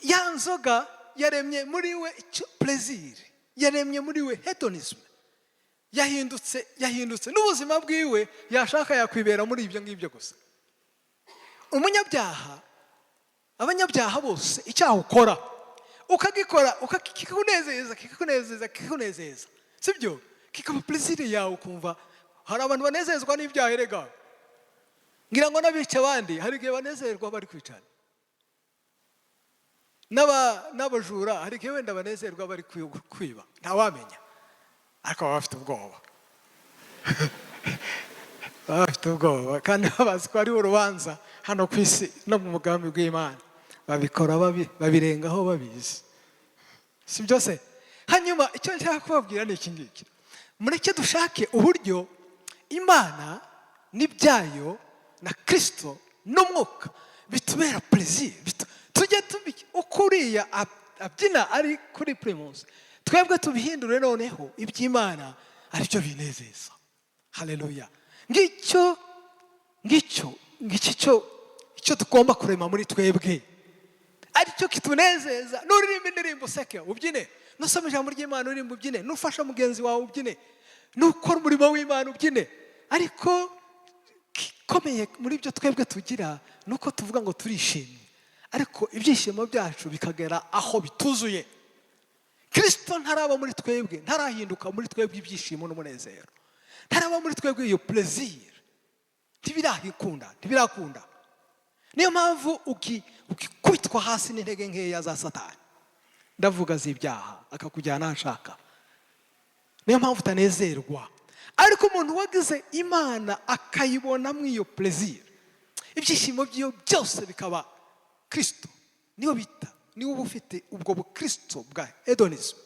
B: Ya nzoga yaremye muri we plaisir, yaremye muri we hedonism, yahindutse n'ubuzima bwiwe, yashaka yakwibera muri ibyo ngibyo gusa. Umunyabyaha, abanyabyaha bose icyaha ukora ukagikora kikakunezeza, sibyo? Kikaba plaisir yawe, ukumva. Hari abantu banezezwa n'ibyaha erega, ngira ngo n'abica abandi hari igihe banezerwa bari kwicana, n'abajura hari igihe wenda banezerwa bari kwiba, ntawamenya, ariko baba bafite ubwoba. Baba bafite ubwoba kandi babazi ko hariho urubanza hano ku isi no mu mugambi w'Imana. Babikora babirengaho babizi, si byose. Hanyuma icyo nshaka kubabwira ni iki ngiki: mureke dushake uburyo Imana n'ibyayo na Kristo n'umwuka bitubera plaisir. Tujye ukuriya abyina ari kuri Primus, twebwe tubihindure noneho iby'Imana aribyo binezeza. Haleluya. Ngicyo tugomba kurema muri twebwe, aricyo kitunezeza. Nuririmba indirimbo useke ubyine, nusoma ijambo ry'Imana uririmba ubyine, nufasha mugenzi wawe ubyine, nukora umurimo w'Imana ubyine. Ariko gikomeye muri byo twebwe tugira nuko tuvuga ngo turishimye, ariko ibyishimo byacu bikagera aho bituzuye. Kristo ntaraba muri twebwe, ntarahinduka muri twebwe ibyishimo n'umunezero, ntaraba muri twebwe iyo plaisir, ntibirakunda. Niyo mpamvu ukikubitwa hasi n'intege nkeya za Satani, ndavuga z'ibyaha, akakujyana ashaka. Niyo mpamvu utanezerwa. Ariko umuntu wagize Imana akayibona mu iyo plaisir, ibyishimo byo byose bikaba Kristo, niyo bita, niwe uba ufite ubwo bukristo bwa hedonism.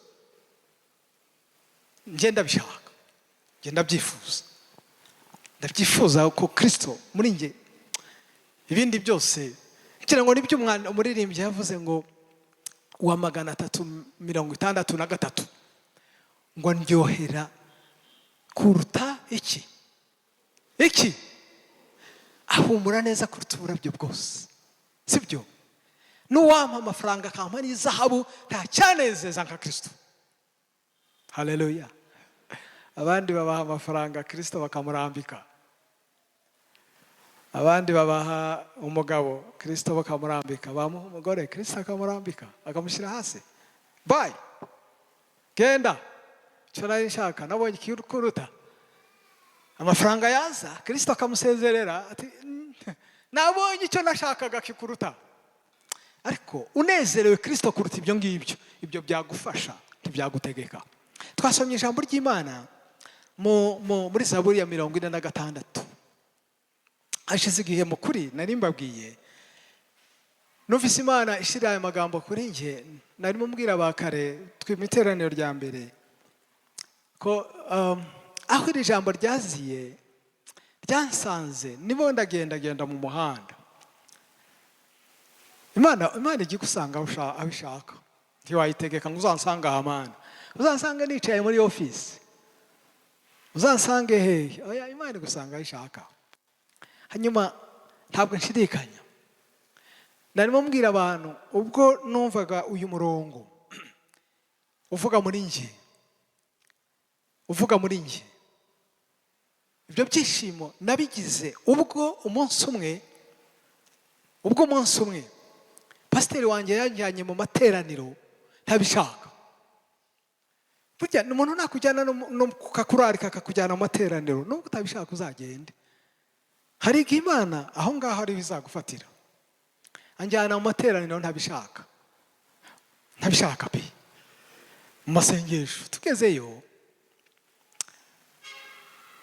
B: Ngenda bishaka, ngenda ndabyifuza ko Kristo muri nge, ibindi byose ngira ngo nibyo umuririmbyi yavuze ngo wa 363 ngo ndyohera kuruta iki ahumura neza kuruta uburabyo bwose, sibyo? N'uwampa amafaranga akampa n'izahabu nta cyanezeza nka Kristo. Haleluya. Abandi babaha amafaranga Kristo bakamurambika, abandi babaha umugabo Kristo bakamurambika, bamuha umugore Kristo akamurambika akamushyira hasi. Bye, genda, cyo nari nshaka, nabonye ikikuruta. Amafaranga yaza Kristo akamusezerera ati nabonye icyo nashakaga kikuruta. Ariko unezerewe Kristo kuruta ibyo ngibyo, ibyo byagufasha ntibyagutegeka. twasomye ijambo ry'Imana muri Zaburi ya 46. Hashize igihe mukuri nari mbabwiye, numvise Imana ishira aya magambo kuri nge, narimo mbwira abakare mu iteraniro rya mbere ko aho iri jambo ryaziye ryansanze, nibo ndagenda mu muhanda. Imana igiye gusanga aho ishaka, ntiwayitegeka ngo uzansanga aha Mana, uzansange nicaye muri office, uzansange hehe. Oya, Imana igusanga aho ishaka. Hanyuma ntabwo nshidikanya, narimo mbwira abantu ubwo numvaga uyu murongo uvuga muri nge, ibyo byishimo nabigize ubwo umunsi umwe pasiteri wanjye yajyanye mu materaniro ntabishaka. Burya umuntu nakujyana no kukakurarika akakujyana mu materaniro, nubwo utabishaka uzagende. Hari igihe Imana aho ngaho ari bizagufatira. Anjyana mu materaniro ntabishaka pe. Mu masengesho tugezeyo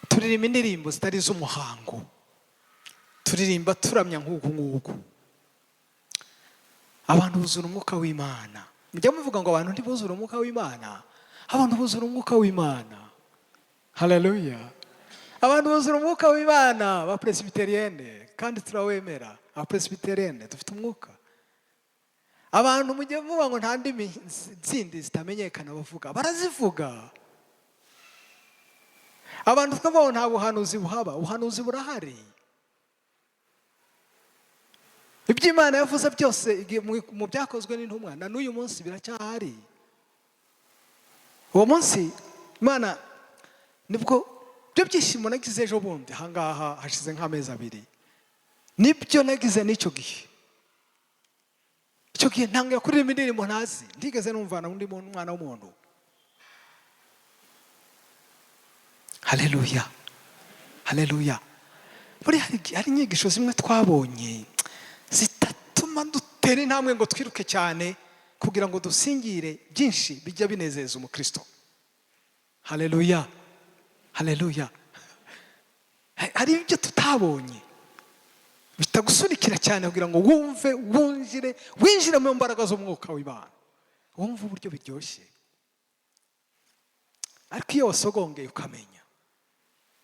B: turirimba indirimbo zitari z'umuhango, turirimba turamya nk'uku. Abantu buzura umwuka w'Imana. Mujya muvuga ngo abantu ntibuzura umwuka w'Imana. Abantu buzura umwuka w'Imana. Haleluya. Abantu buzura umwuka w'Imana, ba presbyterienne, kandi turawemera. Aba presbyterienne dufite umwuka. Abantu mujye muvuga ngo nta ndimi zindi zitamenyekana bavuga, barazivuga. Abantu twabona nta buhanuzi buhaba, ubuhanuzi burahari. Ibyo Imana yavuze byose mu byakozwe n'intumwa na n'uyu munsi biracyahari. Uwo munsi Imana nibwo byo byishimo nagize ejo bundi ahangaha hashize nk'amezi 2, nibyo nagize n'icyo gihe. Icyo gihe ntangiye kuririmba indirimbo ntazi, ntigeze numvana undi mwana w'umuntu. Haleluya, haleluya. Buri hari inyigisho zimwe twabonye zitatuma dutera intambwe ngo twiruke cyane kugira ngo dusingire byinshi bijya binezeza umukristo. Haleluya, haleluya. Hari ibyo tutabonye bitagusunikira cyane kugira ngo wumve winjire mu mbaraga z'umwuka w'Imana, wumve uburyo biryoshye. Ariko iyo wasogongeye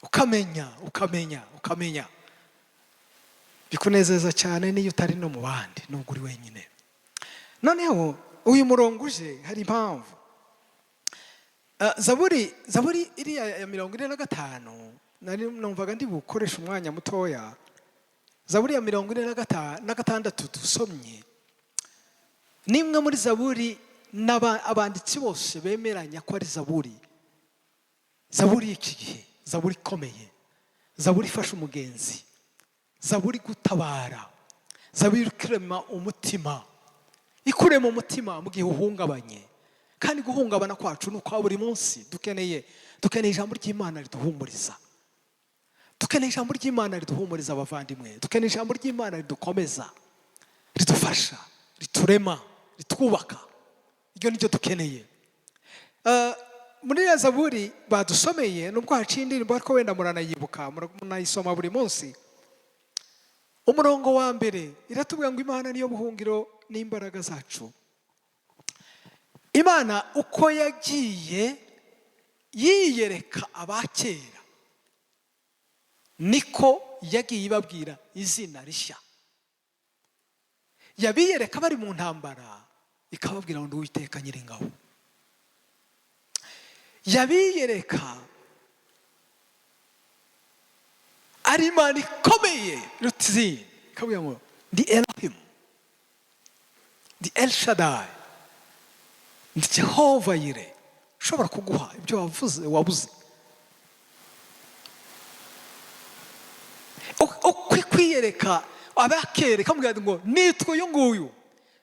B: ukamenya bikunezeza cyane niyo utari no mu bandi, nubwo uri wenyine. Noneho uyu murongo uje hari impamvu. Zaburi iriya ya 45 nari numvaga ndi bukoresha umwanya mutoya. Zaburi ya 46 dusomye nimwe muri zaburi abanditsi bose bemeranya ko ari zaburi y'iki gihe, zaburi ikomeye, zaburi ifasha umugenzi, zaburi gutabara, zaburi ikirema umutima, ikurema umutima mu gihe uhungabanye. Kandi guhungabana kwacu nuko buri munsi dukeneye ijambo ry'Imana riduhumuriza. Dukeneye ijambo ry'Imana riduhumuriza abavandimwe, dukeneye ijambo ry'Imana ridukomeza, ridufasha, riturema, ritwubaka. Ibyo nibyo dukeneye. Muri ya zaburi badusomeye nubwo haciye indirimbo ariko wenda muranayibuka, murayisoma buri munsi. Umurongo wa mbere iratubwira ngo Imana niyo buhungiro n'imbaraga zacu. Imana uko yagiye yiyereka abakera niko yagiye ibabwira izina rishya. Yabiyereka bari mu ntambara ikababwira ngo Uwiteka Nyiringabo. Yabiyereka ari Imana ikomeye rutizini, ikabwira ngo ndi Elohim, ndi El Shaddai, ndi Jehova Yire, ushobora kuguha ibyo wabuze. Kwiyereka abakere kamubwira ngo nitwa uyu nguyu,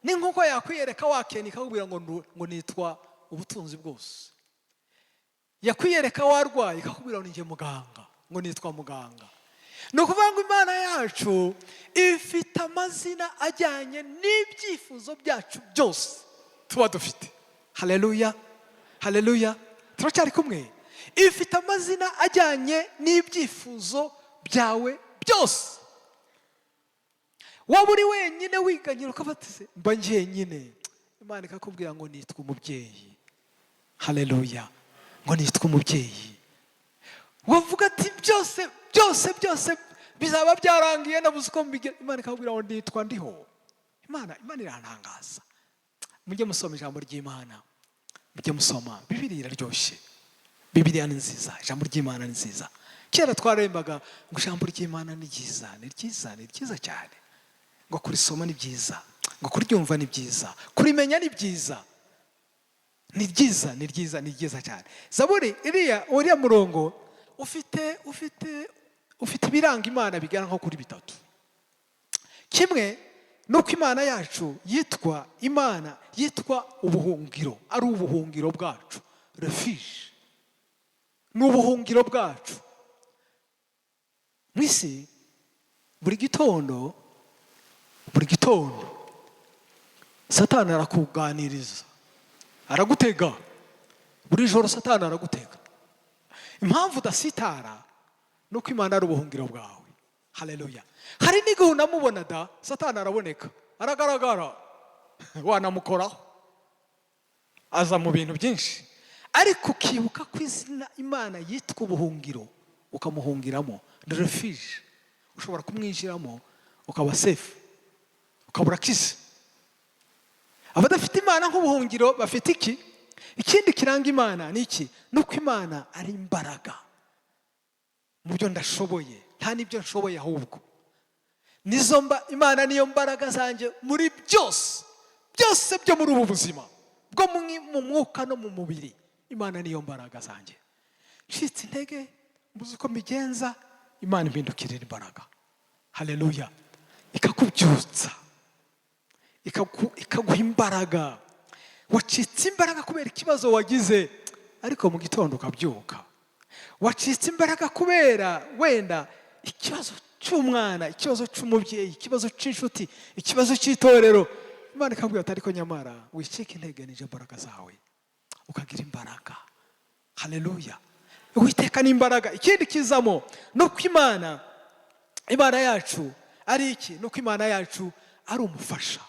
B: ni nkuko yakwiyereka wakene ikakubwira ngo nitwa ubutunzi bwose. Yakwiyereka warwaye ikakubwira ngo ni muganga, ngo nitwa muganga. Ni ukuvuga ngo Imana yacu ifite amazina ajyanye n'ibyifuzo byacu byose tuba dufite. Haleluya, haleluya. turacyari kumwe. Ifite amazina ajyanye n'ibyifuzo byawe byose. Waba uri wenyine wiganyira ukabatse mba njyenyine, Imana ikakubwira ngo nitwa umubyeyi. Haleluya, ngo nitwa umubyeyi. Wavuga ati byose byose byose bizaba byarangiye nabuze uko mbigira, Imana ikakubwira ngo nitwa ndiho. Imana irantangaza. Mujye musoma ijambo ry'Imana, mujye musoma Bibiliya, iraryoshye. Bibiliya ni nziza, ijambo ry'Imana ni nziza. Kera twarembaga ngo ijambo ry'Imana ni ryiza, ni ryiza, ni ryiza cyane, ngo kurisoma ni byiza, ngo kuryumva ni byiza, kurimenya ni byiza, ni ryiza, ni ryiza, ni ryiza cyane. Zaburi uriya murongo ufite ibiranga Imana bigana nko kuri 3. Kimwe nuko Imana yacu yitwa Imana, yitwa ubuhungiro, ari ubuhungiro bwacu, refuge, ni ubuhungiro bwacu. Mwisi buri gitondo Satani arakuganiriza, aragutega. Buri joro Satani aragutega. Impamvu udasitara nuko Imana ari ubuhungiro bwawe. Haleluya. Hari n'igihe unamubona da, Satani araboneka, aragaragara, wanamukoraho, aza mu bintu byinshi, ariko ukibuka ko izina Imana yitwa ubuhungiro ukamuhungiramo, ni refuge. Ushobora kumwinjiramo ukaba safe, ukabura kisi. Abadafite Imana nk'ubuhungiro bafite iki? Ikindi kiranga Imana ni iki? Nuko Imana ari imbaraga. Mu byo ndashoboye, nta n'ibyo nshoboye ahubwo nizo Imana niyo mbaraga zanjye muri byose byo muri ubu buzima bwo mu mwuka no mu mubiri. Imana niyo mbaraga zanjye. Ncitse intege, mbuze uko mbigenza, Imana impindukirira imbaraga. Haleluya. Ikakubyutsa, ikaguha imbaraga. Wacitse imbaraga kubera ikibazo wagize, ariko mu gitondo ukabyuka. Wacitse imbaraga kubera wenda ikibazo cy'umwana, ikibazo cy'umubyeyi, ikibazo cy'inshuti, ikibazo cy'itorero. Imana ikabwira ati ariko nyamara wicike intege, nije imbaraga zawe, ukagira imbaraga. Haleluya. Uwiteka ni imbaraga. Ikindi kizamo nuko Imana yacu ari iki? Nuko Imana yacu ari umufasha.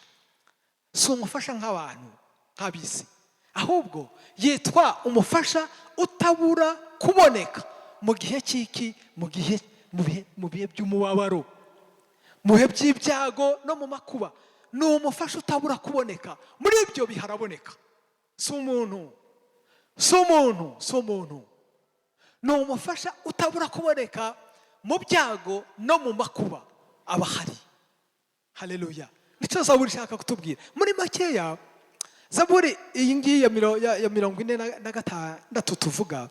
B: Si umufasha nk'abantu nk'abisi, ahubwo yitwa umufasha utabura kuboneka mu gihe cy'iki? Mu bihe by'umubabaro, mu bihe by'ibyago no mu makuba. Ni umufasha utabura kuboneka. Muri ibyo biharaboneka. Si umuntu. Ni umufasha utabura kuboneka mu byago no mu makuba, aba ahari. Haleluya. Nicyo Zaburi ishaka kutubwira. Muri makeya, Zaburi iyi ngiyi ya 46 tuvuga,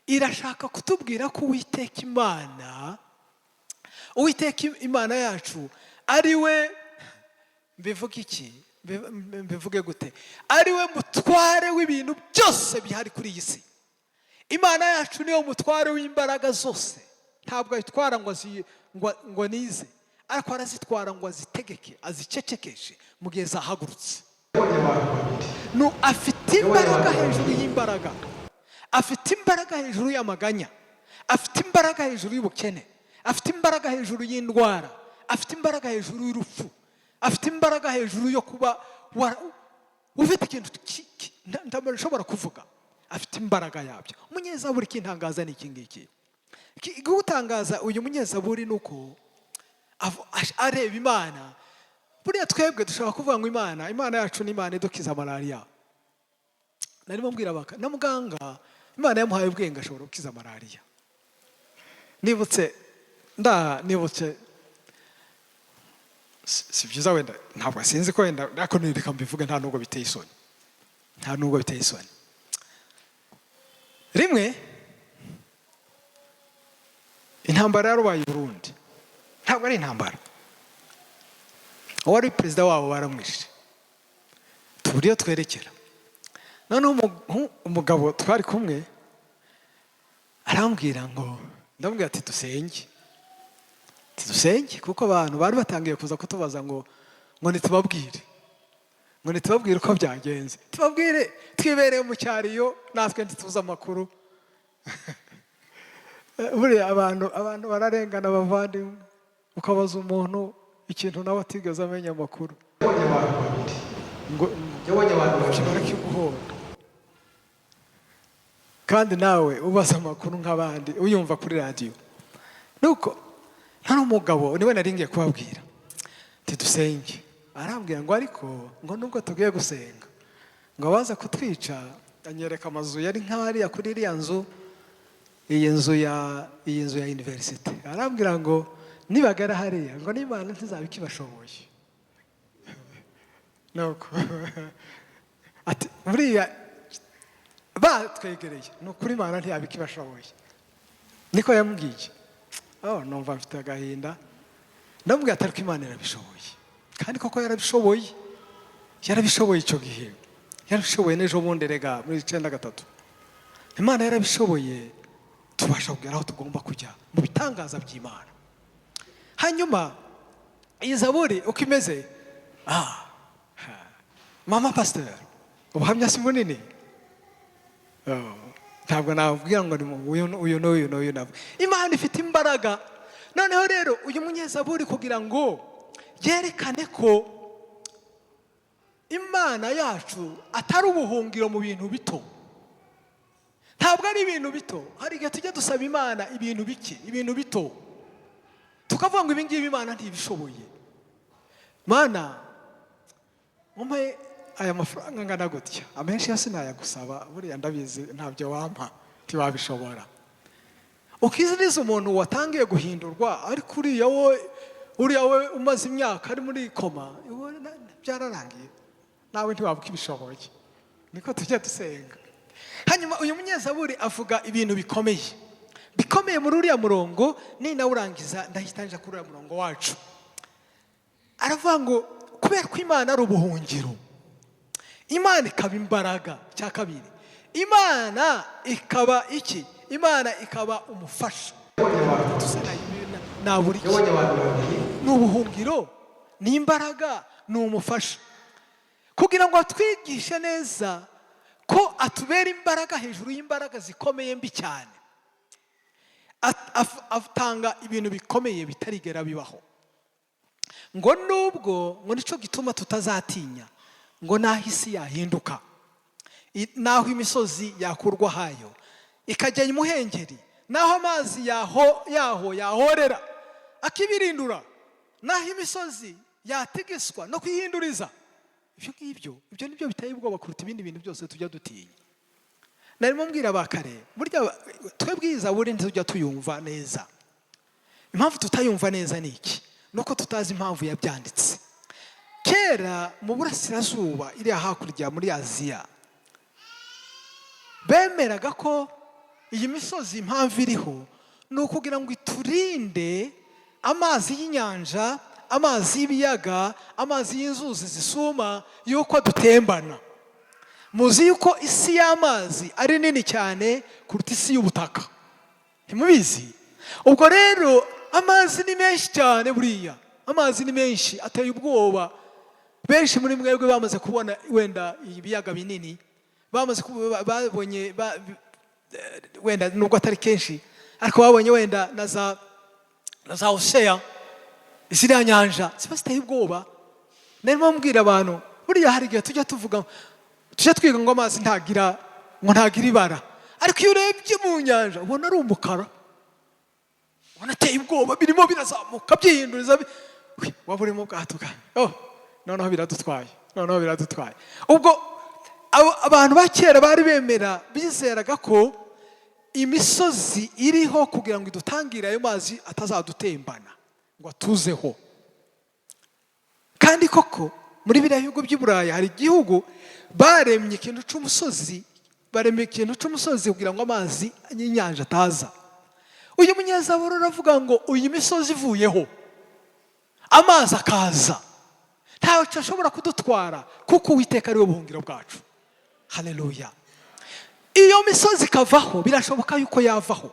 B: irashaka kutubwira ko Uwiteka Imana yacu ari we, mbivuga iki? Mbivuge gute? Ari we mutware w'ibintu byose bihari kuri iyi si. Imana yacu niyo mutware w'imbaraga zose. Ntabwo ayitwara ngo nize, ariko arazitwara ngo azitegeke, azicecekeshe mu gihe zahagurutse. Afite imbaraga hejuru y'imbaraga, afite imbaraga hejuru y'amaganya, afite imbaraga hejuru y'ubukene, afite imbaraga hejuru y'indwara, afite imbaraga hejuru y'urupfu, afite imbaraga hejuru yo kuba ufite ikintu ndashobora kuvuga. Afite imbaraga yabyo. Umunyezaburi kintangaza ni iki ngiki. Gutangaza uyu munyezaburi nuko areba Imana. Buriya twebwe dushobora kuvuga ngo Imana yacu ni Imana idukiza malariya. Narimo mbwira na muganga, Imana yamuhaye ubwenge ashobora gukiza malariya. Nibutse si byiza wenda, ntabwo sinzi ko wenda, ariko nireka mbivuge, nta nubwo biteye isoni. Rimwe intambara yarubaye i Burundi. Ntabwo ari intambara, uwari perezida wabo baramwishe, tuburiyo twerekera. Noneho umugabo twari kumwe arambwira ngo, ndamubwira ati dusenge kuko abantu bari batangiye kuza kutubaza ngo nitubabwire ngo ntitubabwire uko byagenze, tubabwire twibereye mu cyariyo natwe ntituzi amakuru. Buriya abantu bararengana bavandimwe, ukabaza umuntu ikintu nawe atigeze amenya amakuru. Yabonye abantu babiri barakiguhora, kandi nawe ubaza amakuru nk'abandi uyumva kuri radiyo. Nuko nta n'umugabo niwe naringiye kubabwira ntidusenge, arambwira ngo ariko ngo nubwo tugiye gusenga ngo abaza kutwica, anyereka amazu yari nk'ariya kuri iriya nzu, iyi nzu ya university. Arambwira ngo nibagara hariya ngo n'Imana ntizaba ikibashoboye. Nuko ati buriya batwegereye ni ukuri Imana ntiyaba ikibashoboye, niko yambwiye. Numva mfite agahinda, ndamubwira ati ariko Imana yarabishoboye, kandi koko yarabishoboye icyo gihe, yarabishoboye n'ejo bundi rega muri 93. Imana yarabishoboye, tubasha kugera aho tugomba kujya mu bitangaza by'Imana. Hanyuma iyi zaburi uko imeze, mama pastor ubuhamya si bunini, ntabwo nabwira ngo uyu n'uyu nabo. Imana ifite imbaraga. Noneho rero uyu munyezaburi kugira ngo yerekane ko Imana yacu atari ubuhungiro mu bintu bito, ntabwo ari ibintu bito. Hari igihe tujya dusaba Imana ibintu bike, ibintu bito, tukavuga ngo ibi ngibi Imana ntibishoboye. Mana umpe aya mafaranga ngana gutya, amenshi yose nayagusaba, buriya ndabizi ntabyo wampa ntibabishobora. Ukiziriza umuntu watangiye guhindurwa, ariko uriya we umaze imyaka ari muri koma, byararangiye, nawe ntiwabuka ibishoboye. Niko tujya dusenga. Hanyuma uyu munyezaburi avuga ibintu bikomeye muri uriya murongo. Ni nawe urangiza ndahitanje kuri uriya murongo wacu. Aravuga ngo kubera ko Imana ari ubuhungiro, Imana ikaba imbaraga. Cya kabiri, Imana ikaba iki? Imana ikaba umufasha. Ni ubuhungiro, ni imbaraga, ni umufasha, kugira ngo atwigishe neza ko atubera imbaraga hejuru y'imbaraga zikomeye mbi cyane. Atanga ibintu bikomeye bitarigera bibaho, ngo nubwo ngo nicyo gituma tutazatinya, ngo naho isi yahinduka, naho imisozi yakurwa hayo ikajya imuhengeri, naho amazi yaho yahorera akibirindura, naho imisozi yategeswa no kwihinduriza. Ibyo nibyo biteye ubwoba kuruta ibindi bintu byose tujya dutinya. Narimo mbwira abakare, burya twebwe iyi zaburi ntitujya tuyumva neza. Impamvu tutayumva neza ni iki? Nuko tutazi impamvu yabyanditse. Kera mu burasirazuba iri hakurya muri Aziya, bemeraga ko iyi misozi impamvu iriho ni ukugira ngo iturinde amazi y'inyanja, amazi y'ibiyaga, amazi y'inzuzi zisuma, yuko dutembana. Muzi yuko isi y'amazi ari nini cyane kuruta isi y'ubutaka, ntimubizi? Ubwo rero amazi ni menshi cyane, buriya amazi ni menshi ateye ubwoba. Benshi muri mwebwe bamaze kubona wenda ibiyaga binini, babonye wenda nubwo atari kenshi, ariko babonye wenda na za ocean, ziriya nyanja ziba ziteye ubwoba. Narimo mbwira abantu, buriya hari igihe tujya twiga ngo amazi ntagira ibara, ariko iyo urebye mu nyanja ubona ari umukara, ubona ateye ubwoba, birimo birazamuka byihinduriza. Waba uri mu bwato noneho biradutwaye. Ubwo abantu ba kera bari bizeraga ko imisozi iriho kugira ngo idutangire ayo mazi atazadutembana ngo atuzeho. Kandi koko muri biriya bihugu by'i Burayi hari igihugu baremye ikintu cy'umusozi, kugira ngo amazi y'inyanja ataza. Uyu munyezaburi aravuga ngo uyu misozi ivuyeho, amazi akaza, ntawe ashobora kudutwara, kuko Uwiteka ari we buhungiro bwacu. Haleluya. Iyo misozi ikavaho, birashoboka yuko yavaho,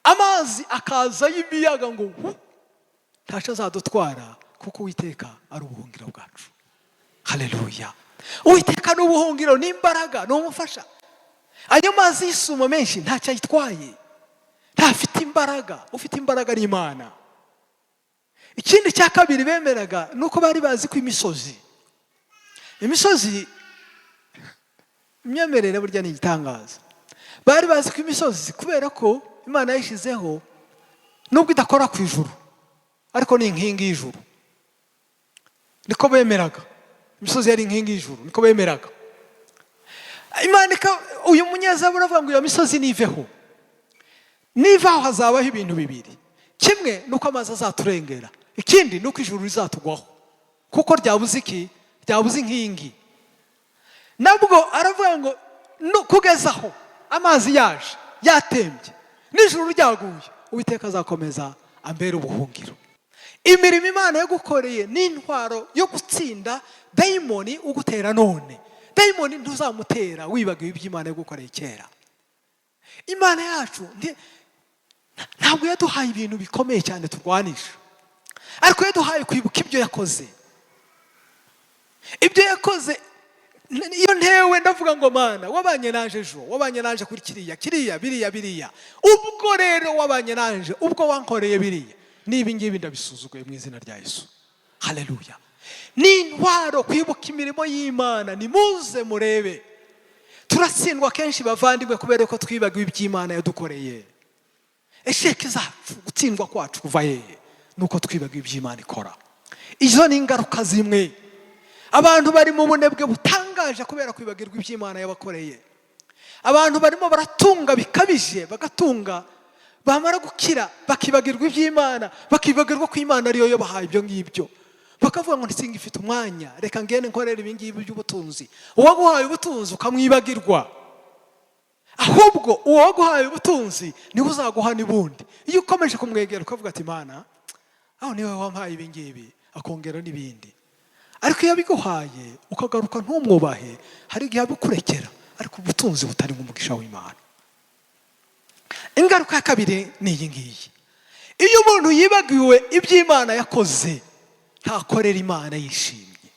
B: amazi akaza y'imiyaga, ngo ntacyo azadutwara, kuko Uwiteka ari ubuhungiro bwacu. haleluya. Uwiteka ni ubuhungiro, ni imbaraga, ni umufasha. Ayo mazi y'isumo menshi ntacyo ayitwaye, ntafite imbaraga. Ufite imbaraga ni Imana. Ikindi cya kabiri bemeraga nuko bari bazi ko imisozi imyemerere burya ni igitangaza. Bari bazi ko imisozi, kubera ko Imana yayishyizeho, nubwo idakora ku ijuru ariko ni inkingi y'ijuru, niko bemeraga. Imisozi yari inkingi y'ijuru, niko bemeraga. Imana uyu munyezaburi avuga ngo iyo misozi niveho, nivaho hazabaho ibintu bibiri. Kimwe nuko amazi azaturengera, ikindi nuko ijuru rizatugwaho, kuko ryabuze iki? Ryabuze inkingi. Nabwo aravuga ngo kugezaho amazi yaje yatembye n'ijuru ryaguye, Uwiteka azakomeza ambera ubuhungiro. Imirimo Imana yagukoreye ni intwaro yo gutsinda dayimoni ugutera none. Dayimoni ntuzamutera wibagiwe iby'Imana yagukoreye kera. Imana yacu ntabwo yaduhaye ibintu bikomeye cyane turwanisha, ariko yaduhaye kwibuka ibyo yakoze. Ibyo yakoze, iyo ntewe ndavuga ngo Mana wabanye nanje ejo, wabanye nanje kuri kiriya biriya. Ubwo rero wabanye nanje, ubwo wankoreye biriya, niba ngibi ndabisuzuguye mu izina rya Yesu. Haleluya. Ni intwaro kwibuka imirimo y'Imana. Nimuze murebe, turatsindwa kenshi bavandimwe kubera ko twibagiwe iby'Imana yadukoreye. Esheke zacu, gutsindwa kwacu kuva hehe? Nuko twibagiwe iby'Imana ikora. Izo ni ingaruka zimwe. Abantu bari mu bunebwe butangaje kubera kwibagirwa iby'Imana yabakoreye. Abantu barimo baratunga bikabije, bagatunga, bamara gukira bakibagirwa iby'Imana, bakibagirwa ko Imana ariyo yabahaye ibyo ngibyo. Bakavuga ngo ntisinga ifite umwanya, reka ngende nkorera ibi ngibi by'ubutunzi. Uwaguhaye ubutunzi ukamwibagirwa, ahubwo uwo waguhaye ubutunzi niwe uzaguha n'ubundi. Iyo ukomeje kumwegera ukavuga ati Imana, aho niwe wampaye ibi ngibi, akongera n'ibindi. Ariko iyo abiguhaye ukagaruka ntumwubahe, hari igihe abikurekera, ariko ubutunzi butari nk'umugisha w'Imana. Ingaruka ya kabiri ni iyi ngiyi. Iyo umuntu yibagiwe iby'Imana yakoze, ntakorera Imana yishimye,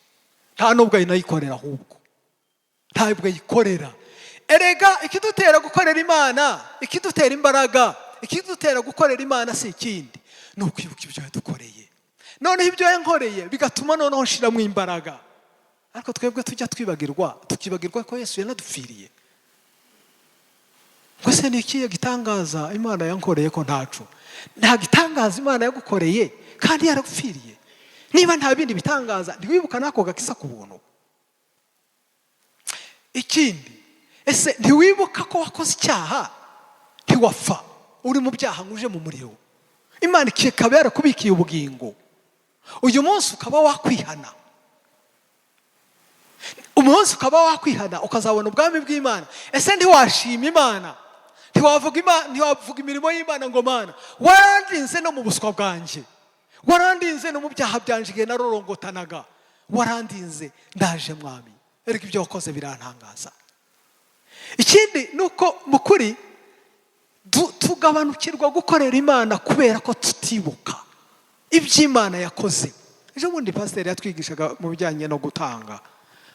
B: nta nubwo ayinayikorera, ahubwo ntabwo ayikorera. Erega ikidutera gukorera Imana, ikidutera imbaraga, ikidutera gukorera Imana si ikindi, ni ukwibuka ibyo yadukoreye. Noneho ibyo yankoreye bigatuma noneho nshiramo imbaraga. Ariko twebwe tujya tukibagirwa ko Yesu yanadupfiriye. Ngo se ni ikihe gitangaza Imana yankoreye ko ntacu? Nta gitangaza Imana yagukoreye kandi yaragupfiriye. Niba nta bindi bitangaza, ntiwibuka nako gakiza ku buntu. Ikindi, ese ntiwibuka ko wakoze icyaha ntiwapfa, uri mu byaha nguje mu muriro. Imana ikaba yarakubikiye ubugingo, uyu munsi ukaba wakwihana. Umunsi ukaba wakwihana ukazabona ubwami bw'Imana. Ese ntiwashima Imana? Ntiwavuga imirimo y'Imana ngo Mana warandinze no mu buswa bwanjye, warandinze no mu byaha byanje igihe narorongotanaga, warandinze ndaje Mwami. Erega ibyo wakoze birantangaza. Ikindi nuko mukuri tugabanukirwa gukorera Imana kubera ko tutibuka iby'Imana yakoze. Ejo bundi pasiteri yatwigishaga mu bijyanye no gutanga,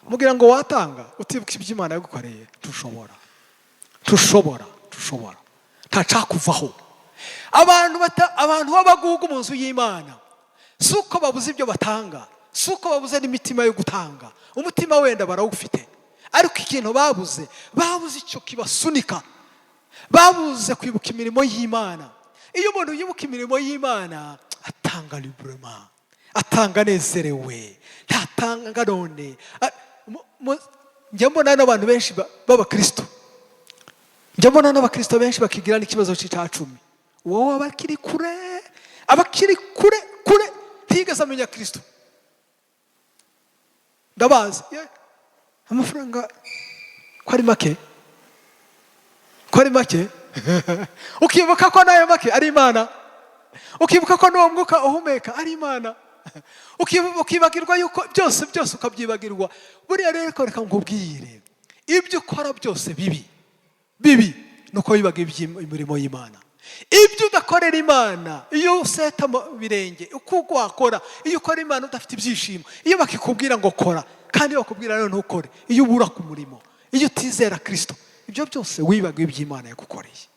B: mugira ngo watanga utibuka iby'Imana yagukoreye, tushobora ntacakuvaho. Abantu b'abagugu mu nzu y'Imana, si uko babuze ibyo batanga, si uko babuze n'imitima yo gutanga. Umutima wenda barawufite, ariko ikintu babuze icyo kibasunika. Babuze kwibuka imirimo y'Imana. Iyo umuntu yibuka imirimo y'Imana, atanga librement, atanga nezerewe, ntatanga none. Njya mbona n'abantu benshi b'abakristo, benshi bakigira n'ikibazo cy'icacumi. Wowe abakiri kure ntigeze amenya Kristo. Ndabazi amafaranga ko ari make, ukibuka ko nayo make ari Imana, ukibuka ko n'uwo mwuka uhumeka ari Imana, ukibagirwa yuko byose ukabyibagirwa. Buriya rero reka nkubwire, ibyo ukora byose bibi nuko wibagiwe imirimo y'Imana. Ibyo udakorera Imana, iyo useta mu birenge uko wakora, iyo ukora Imana udafite ibyishimo, iyo bakikubwira ngo kora kandi bakubwira rero ntukore, iyo ubura ku murimo, iyo utizera Kristo, ibyo byose wibagiwe iby'Imana yagukoreye.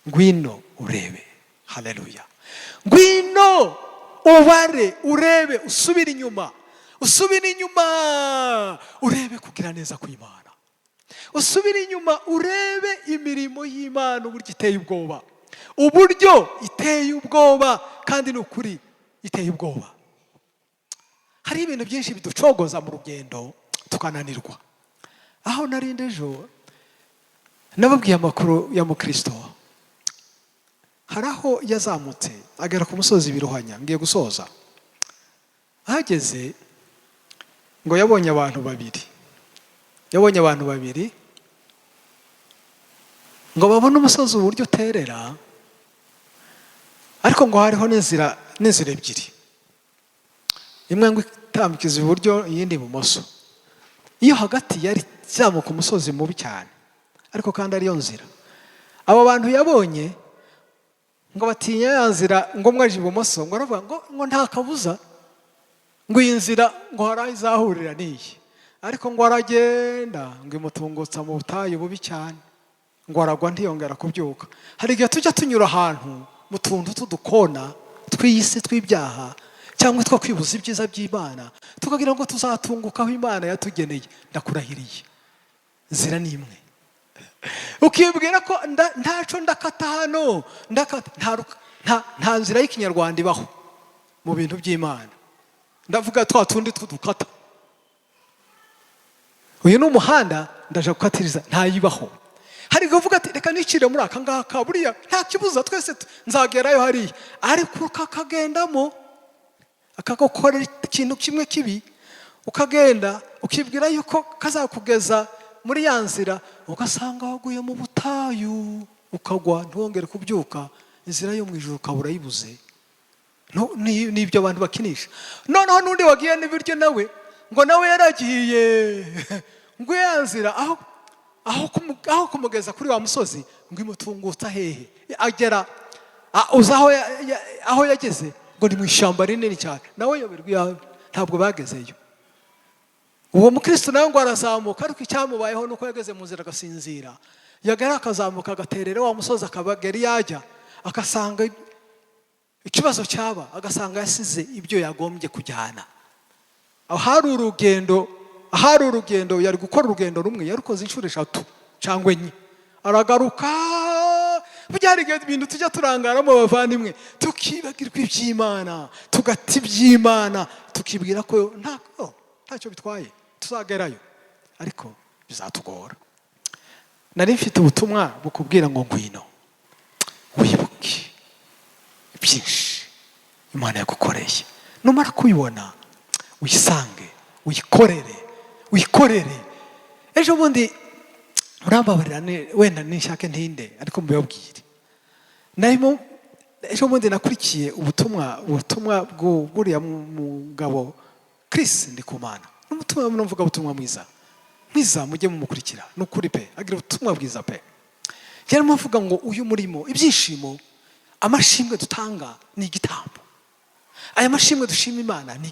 B: Ngwino urebe. Haleluya. Ngwino ubare, urebe, usubire inyuma, urebe kugira neza kw'Imana, usubire inyuma urebe imirimo y'Imana uburyo iteye ubwoba, iteye ubwoba, kandi ni ukuri iteye ubwoba. Hari ibintu byinshi biducogoza mu rugendo tukananirwa. Aho narindi ejo nababwiye amakuru ya mukristo, hari aho yazamutse agera ku musozi biruhanya, ngiye gusoza, ahageze ngo yabonye abantu babiri ngo babone umusozi uburyo uterera, ariko ngo hariho n'inzira ebyiri, imwe ngo itambukiza iburyo, iyindi ibumoso. Iyo hagati yari izamuka umusozi mubi cyane, ariko kandi ariyo nzira. Abo bantu yabonye ngo batinya ya nzira, ngo umwe aje ibumoso, ngo aravuga ngo nta kabuza, ngo iyi nzira ngo hari aho izahurira n'iyi, ariko ngo aragenda ngo imutungutsa mu butayu bubi cyane, ngo aragwa ntiyongera kubyuka. Hari igihe tujya tunyura ahantu mu tuntu tudukona tw'isi tw'ibyaha, cyangwa two kwibuza ibyiza by'Imana, tukagira ngo tuzatunguka aho Imana yatugeneye. Ndakurahiriye, nzira ni imwe. Ukibwira ko ntaco ndakata hano, nta nzira y'ikinyarwanda ibaho mu bintu by'Imana. Ndavuga twa tundi tudukata. Uyu ni umuhanda ndaje gukatiriza, ntayibaho. Hari kuvuga ati reka nicire muri aka ngaka, buriya nta kibuza, twese nzagerayo hariya, ariko kakagendamo akagukorera ikintu kimwe kibi, ukagenda ukibwira yuko kazakugeza muri ya nzira, ugasanga waguye mu butayu, ukagwa ntiwongere kubyuka, inzira yo mu ijuru ukaba urayibuze. Nibyo abantu bakinisha. Noneho n'undi wagiye n'ibiryo nawe, ngo nawe yaragiye ngo ya nzira aho kumugeza kuri wa musozi, ngo imutungutsa hehe, agera uza aho yageze, ngo ni mu ishyamba rinini cyane, nawe yoberwa ntabwo bagezeyo. Uwo mukristo nawe ngo arazamuka, ariko icyamubayeho nuko yageze mu nzira agasinzira, yagera akazamuka agaterera wa musozi, akabagera yajya agasanga ikibazo cyaba, agasanga yasize ibyo yagombye kujyana. Ahari urugendo yari gukora urugendo rumwe, yarukoze inshuro 3 cyangwa 4, aragaruka. Byari ibintu tujya turangaramo bavandimwe, tukibagirwa iby'Imana, tugata iby'Imana, tukibwira ko ntacyo bitwaye, tuzagerayo, ariko bizatugora. Nari mfite ubutumwa bukubwira ngo ngwino wibuke byinshi Imana yagukoreye, numara kubibona wisange, wikorere. Ejo bundi murambabarira wenda nishake ntinde, ariko mbibabwire, narimo ejo bundi nakurikiye ubutumwa bw'uriya mugabo Chris Ndikumana, n'umutumwa numvuga ubutumwa mwiza, mujye mumukurikira, n'ukuri pe, agira ubutumwa bwiza pe. Yarimo avuga ngo uyu murimo, ibyishimo, amashimwe dutanga ni igitambo. Aya mashimwe dushima Imana ni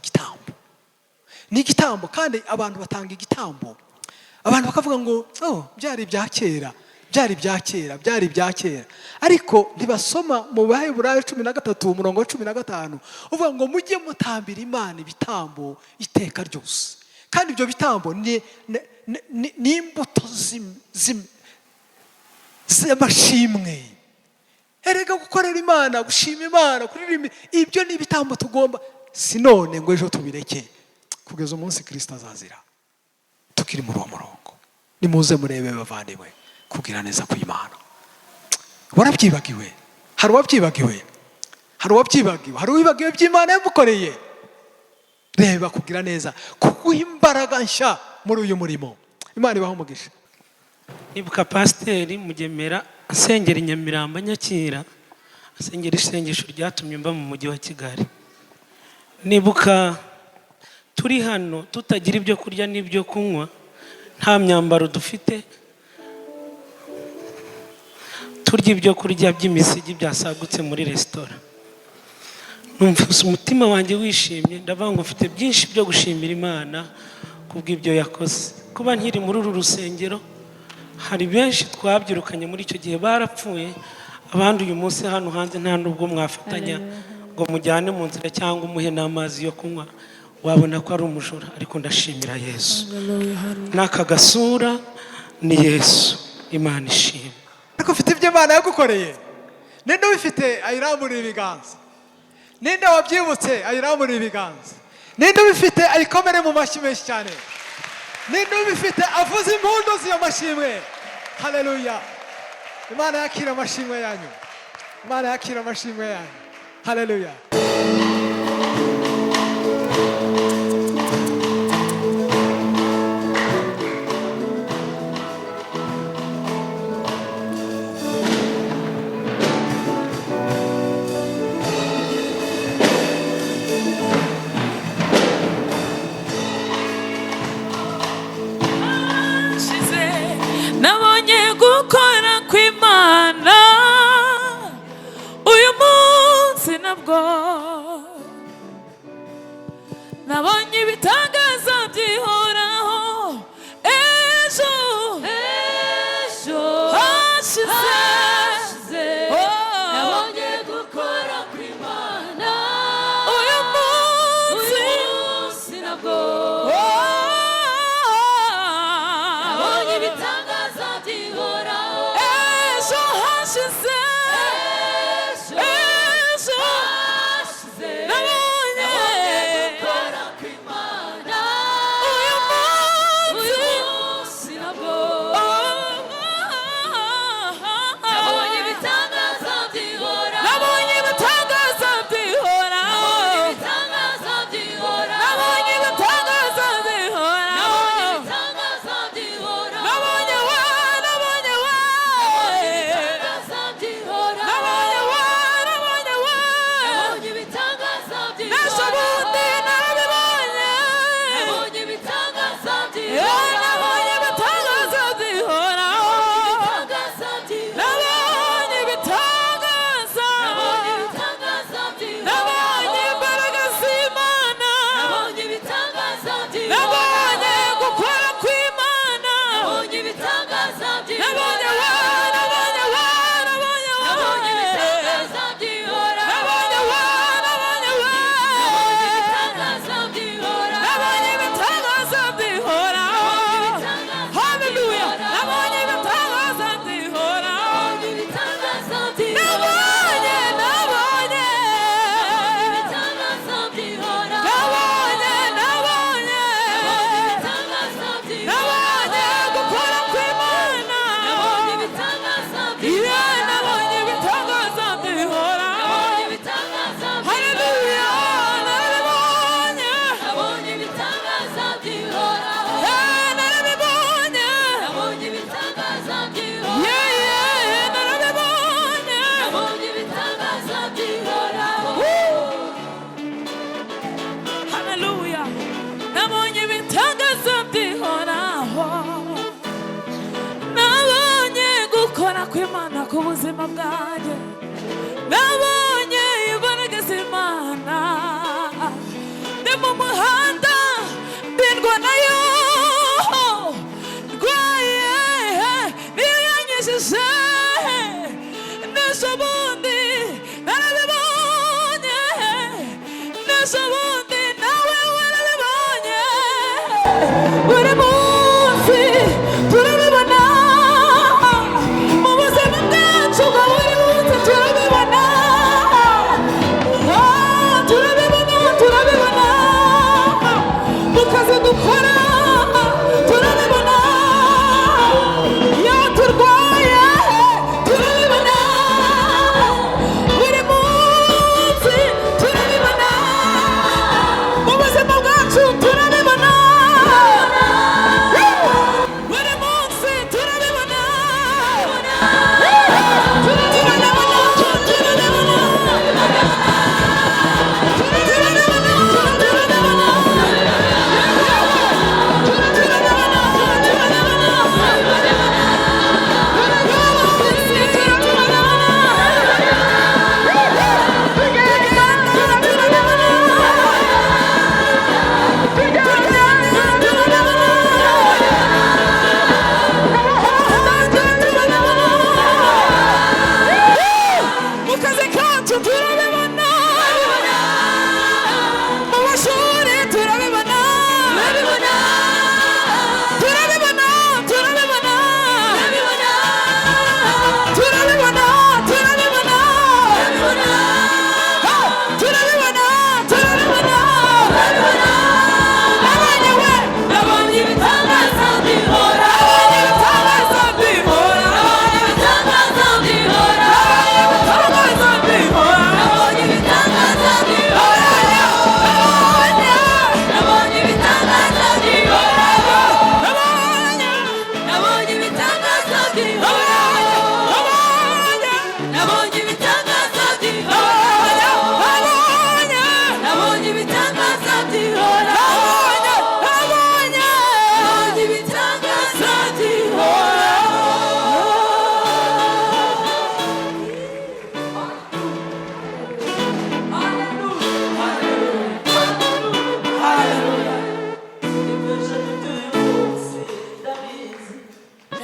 B: igitambo, kandi abantu batanga igitambo, abantu bakavuga ngo byari ibya kera, ariko ntibasoma mu Baheburayo 13:15 uvuga ngo mujye mutambira Imana ibitambo iteka ryose, kandi ibyo bitambo ni imbuto z'amashimwe. Erega gukorera Imana, gushima Imana, kuririmba, ibyo ni ibitambo tugomba, sinone ngo ejo tubireke, kugeza umunsi Kristo azazira tukiri muri uwo murongo. Nimuze murebe bavandimwe kugira neza kw'Imana. Warabyibagiwe? Hari uwabyibagiwe? Hari uwibagiwe by'Imana yamukoreye? Reba kugira neza, kuguha imbaraga nshya muri uyu murimo. Imana ibahe umugisha.
J: Nibuka Pasiteri Mugemera asengera Nyamirambo Nyakira, asengera isengesho ryatumye mba mu mujyi wa Kigali. Nibuka turi hano tutagira ibyo kurya n'ibyo kunywa, nta myambaro dufite, turya ibyo kurya by'imisigi byasagutse muri resitora. Numva umutima wanjye wishimye, ndavuga ngo mfite byinshi byo gushimira Imana kubw'ibyo yakoze. Kuba nkiri muri uru rusengero, hari benshi twabyirukanye muri icyo gihe barapfuye, abandi uyu munsi hano hanze nta nubwo mwafatanya ngo mujyane mu nzira cyangwa umuhe n'amazi yo kunywa, wabona ko ari umujura. Ariko ndashimira Yesu, n'aka gasura ni Yesu. Imana ishimwe.
B: ariko ufite ibyo Imana yagukoreye. Ninde ubifite ayiramburira ibiganza? Ninde wabyibutse ayiramburira ibiganza? Ninde ubifite ayikomere mu mashyi menshi cyane? Ninde ubifite avuza impundu z'iyo mashimwe? Haleluya. Imana yakira amashimwe yanyu. Imana yakira amashimwe yanyu. Haleluya.
K: Nabonye gukora kw'Imana uyu munsi, nabwo nabonye ibitangaza byihoraho. Ejo hashize nabonye gukora kw'Imana uyu munsi, nabwo nabonye ibitangaza byihoraho. Ejo hashize nabonye gukora kw'Imana uyu munsi, nabwo nabonye ibitangaza byihoraho. Nabonye ibitangaza byihoraho. Nabonye ibitangaza byihoraho. Nabonye we, nabonye we, nabonye we, nabonye we, n'ejo bundi narabibonye. Nabonye ibitangaza byihoraho. Nabonye ibitangaza. Nabonye imbaraga z'Imana. Nabonye gukora kw'Imana. Nabonye we, nabonye we, nabonye we, nabonye we, nabonye we, nabonye ibitangaza byihoraho. Hallelujah. Nabonye ibitangaza byihoraho. Nabonye, nabonye, nabonye gukora kw'Imana. Yeah, nabonye ibitangaza byihoraho. Hallelujah. Narabibonye. Yeah, narabibonye. Yeah, yeah, narabibonye. Woo. Hallelujah. Nabonye ibitangaza byihoraho. Nabonye gukora kw'Imana ku buzima bwanjye. Nabonye imbaraga z'Imana. Ndi mu muhanda ndindwa nayo, ndwaye niyo yanyujije. N'ejo bundi narabibonye. N'ejo bundi nawe warabibonye. Buri munsi turabibona mu buzima bwacu bwa buri munsi, turabibona. Turabibona mu kazi dukora, turabibona. Iyo turwaye turabibona.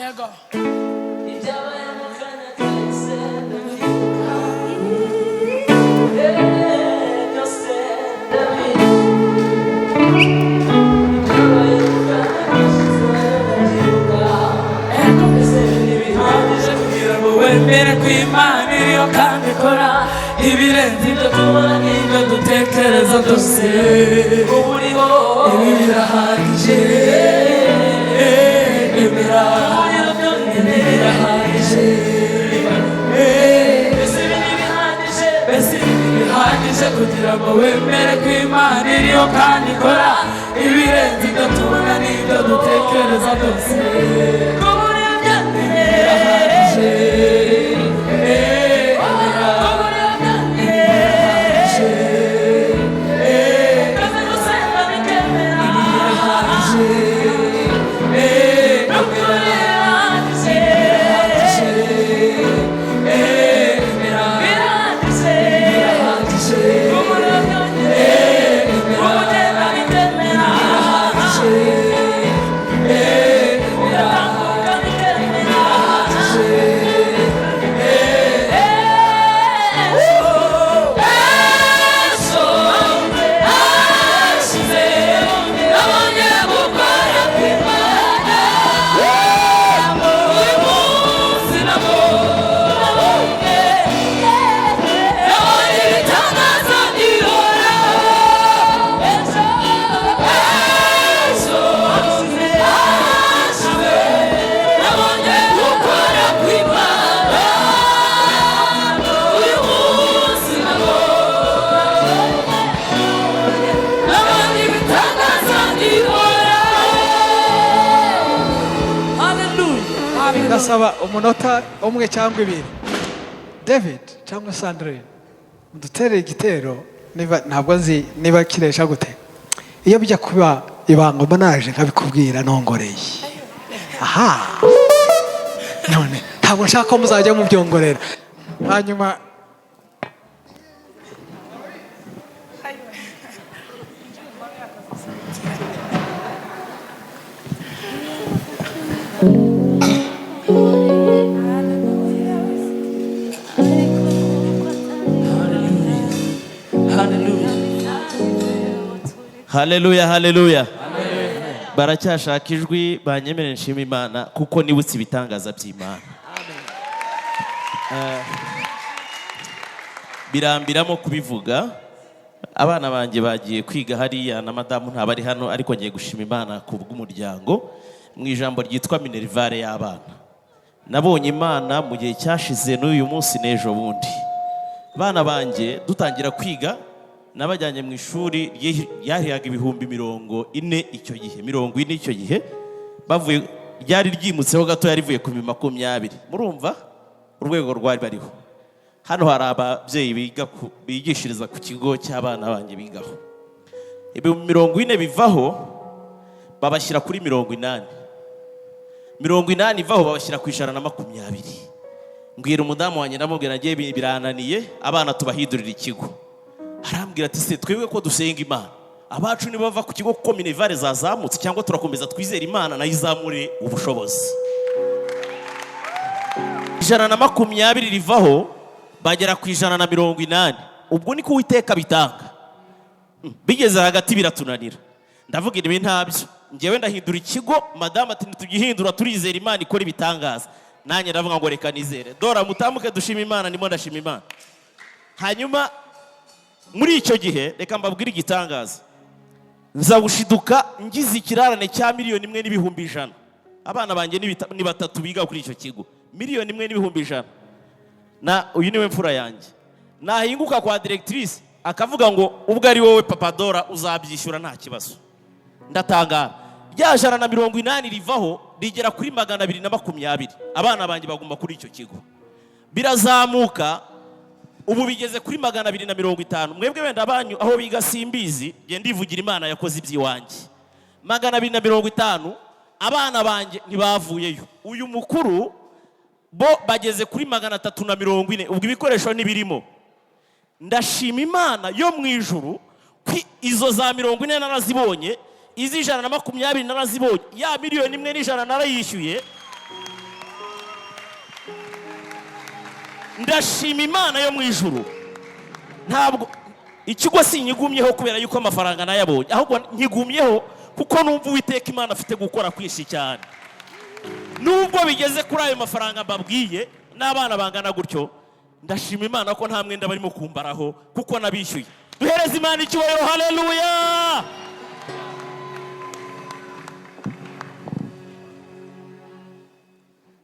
K: yego wemere ko Imana iriyo kandi ikora ibirenze ibyo tubona n'ibyo dutekereza byose uburiho ibi birahagije birahagije mbese bihagije kugira ngo wemere ko Imana iriyo kandi ikora ibirenze ibyo tubona n'ibyo dutekereza byose uburiho birahagije.
B: ndasaba umunota umwe cyangwa ibiri. David cyangwa Sandrine mudutere igitero ntabwo nzi niba kiresha gute. Iyo bijya kuba ibanga naje nkabikubwira nongoreye. Aha none ntabwo nshaka ko muzajya mubyongorera hanyuma
H: haleluya haleluya. Baracyashaka ijwi banyemerera nshima Imana kuko nibutse ibitangaza by'Imana. Birambiramo kubivuga. Abana banjye bagiye kwiga hariya na madamu ntabari hano ariko ngiye gushima Imana ku bw'umuryango mu ijambo ryitwa minerivare y'abana. Nabonye Imana mu gihe cyashize n'uyu munsi n'ejo bundi. Bana banjye dutangira kwiga nabajyanye mu ishuri yarihaga ibihumbi 40 icyo gihe 40 icyo gihe bavuye ryari ryimutseho gato yarivuye ku 20. Murumva urwego rwari bariho. Hano hari ababyeyi bigishiriza ku kigo cy'abana banjye bigaho. Ibihumbi 40 bivaho babashyira kuri 80. 80 ivaho babashyira ku 120. Mbwira umudamu wanjye ndamubwira ngiye birananiye abana tubahindurira ikigo. Arambwira ati se twebwe ko dusenga Imana abacu nibo bava ku kigo kuko minerivare zazamutse cyangwa turakomeza twizera Imana nayo izamure ubushobozi. 120 rivaho bagera ku 180. Ubwo niko Uwiteka bitanga. Bigeze hagati biratunanira. Ndavuga ibi ntabyo. Ngewe ndahindura ikigo madame ati tugihindura turizera Imana ikora ibitangaza. Nanjye ndavuga ngo reka nizere. Dora mutamuke dushima Imana ndimo ndashima Imana. Hanyuma muri icyo gihe reka mbabwire igitangaza. Nzawushiduka ngize ikirarane cya 1,100,000. Abana banjye ni batatu biga kuri icyo kigo. 1,100,000. Na uyu niwe mfura yanjye. Nahinguka kwa directrice akavuga ngo ubwo ari wowe Papa Dora uzabyishyura nta kibazo. Ndatangara. Rya 180 rivaho rigera kuri 220. Abana banjye baguma kuri icyo kigo. Birazamuka ubu bigeze kuri 250. Mwebwe wenda banyu aho biga simbizi nge ndivugira Imana yakoze iby'iwanjye. 250 abana banjye ntibavuyeyo. Uyu mukuru bo bageze kuri 340. Ubwo ibikoresho nibirimo. Ndashima Imana yo mu ijuru izo za 40 narazibonye, izi 120 narazibonye, ya 1,100,000 narayishyuye. ndashima Imana yo mu ijuru. Ntabwo ikigo sinyigumyeho kubera yuko amafaranga nayabonye, ahubwo nkigumyeho kuko numva Uwiteka Imana afite gukora kwinshi cyane. Nubwo bigeze kuri ayo mafaranga mbabwiye n'abana bangana gutyo, ndashima Imana ko nta mwenda barimo kumbaraho kuko nabishyuye. Duhereze Imana icyubahiro. Haleluya.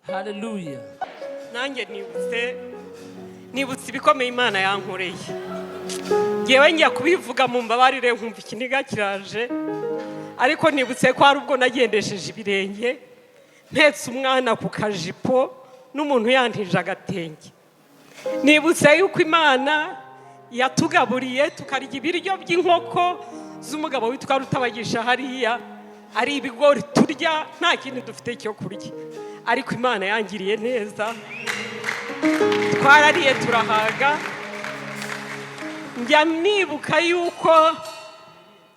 K: Haleluya.
E: Nanjye nibutse ibikomeye Imana yankoreye. Ngewe njya kubivuga mu mbabarire nkumva ikiniga kiraje, ariko nibutse ko hari ubwo nagendesheje ibirenge mpetse umwana ku kajipo n'umuntu yantije agatenge. Nibutse yuko Imana yatugaburiye tukarya ibiryo by'inkoko z'umugabo witwa Rutabagisha hariya, ari ibigori turya nta kintu dufite cyo kurya, ariko Imana yangiriye neza, twarariye turahaga. Njya nibuka yuko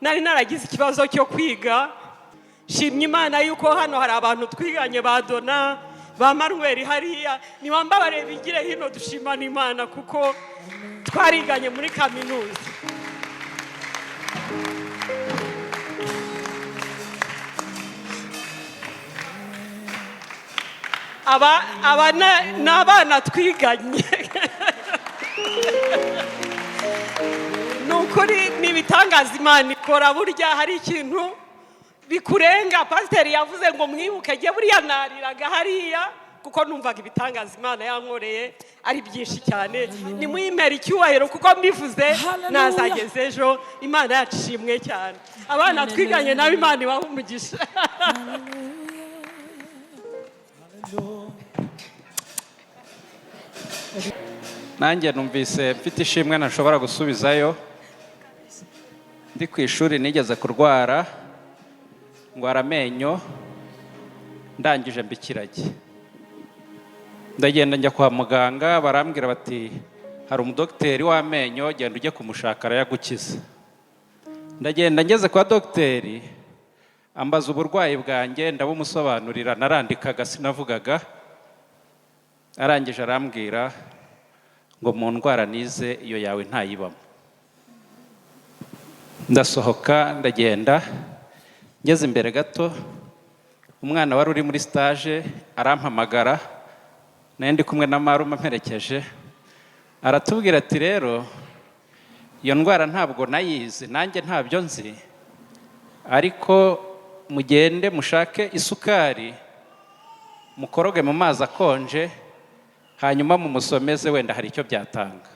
E: nari naragize ikibazo cyo kwiga, shimye Imana yuko hano hari abantu twiganye badona ba Manuel hariya, niwambabare bigire hino dushimana Imana kuko twariganye muri kaminuza. Aba n'abana twiganye. Nukuri nibitangaza Imana ikora. Burya hari ikintu bikurenga. Pasiteri yavuze ngo mwibuke, jye buriya nariraga hariya kuko numvaga ibitangaza Imana yankoreye ari byinshi cyane. Nimwimere icyubahiro kuko mbivuze nazageze ejo. Imana yacishimwe cyane. Abana twiganye nabo Imana ibaha umugisha.
F: nanjye numvise mfite ishimwe ntashobora gusubizayo. Ndi ku ishuri nigeze kurwara, ndwara amenyo, ndangije mbikirage. Ndagenda njya kwa muganga, barambwira bati hari umudokiteri w'amenyo, genda ujye kumushaka arayagukiza. Ndagenda ngeze kwa dogiteri, ambaza uburwayi bwanjye, ndabumusobanurira, narandikaga sinavugaga. Arangije arambwira ngo mu ndwara nize iyo yawe ntayibamo. Ndasohoka ndagenda, ngeze imbere gato umwana wari uri muri stage arampamagara, naye ndi kumwe na marume mperekeje, aratubwira ati rero iyo ndwara ntabwo nayizi, nanjye ntabyo nzi, ariko mugende mushake isukari mukoroge mu mazi akonje, hanyuma mumusomeze wenda hari icyo byatanga.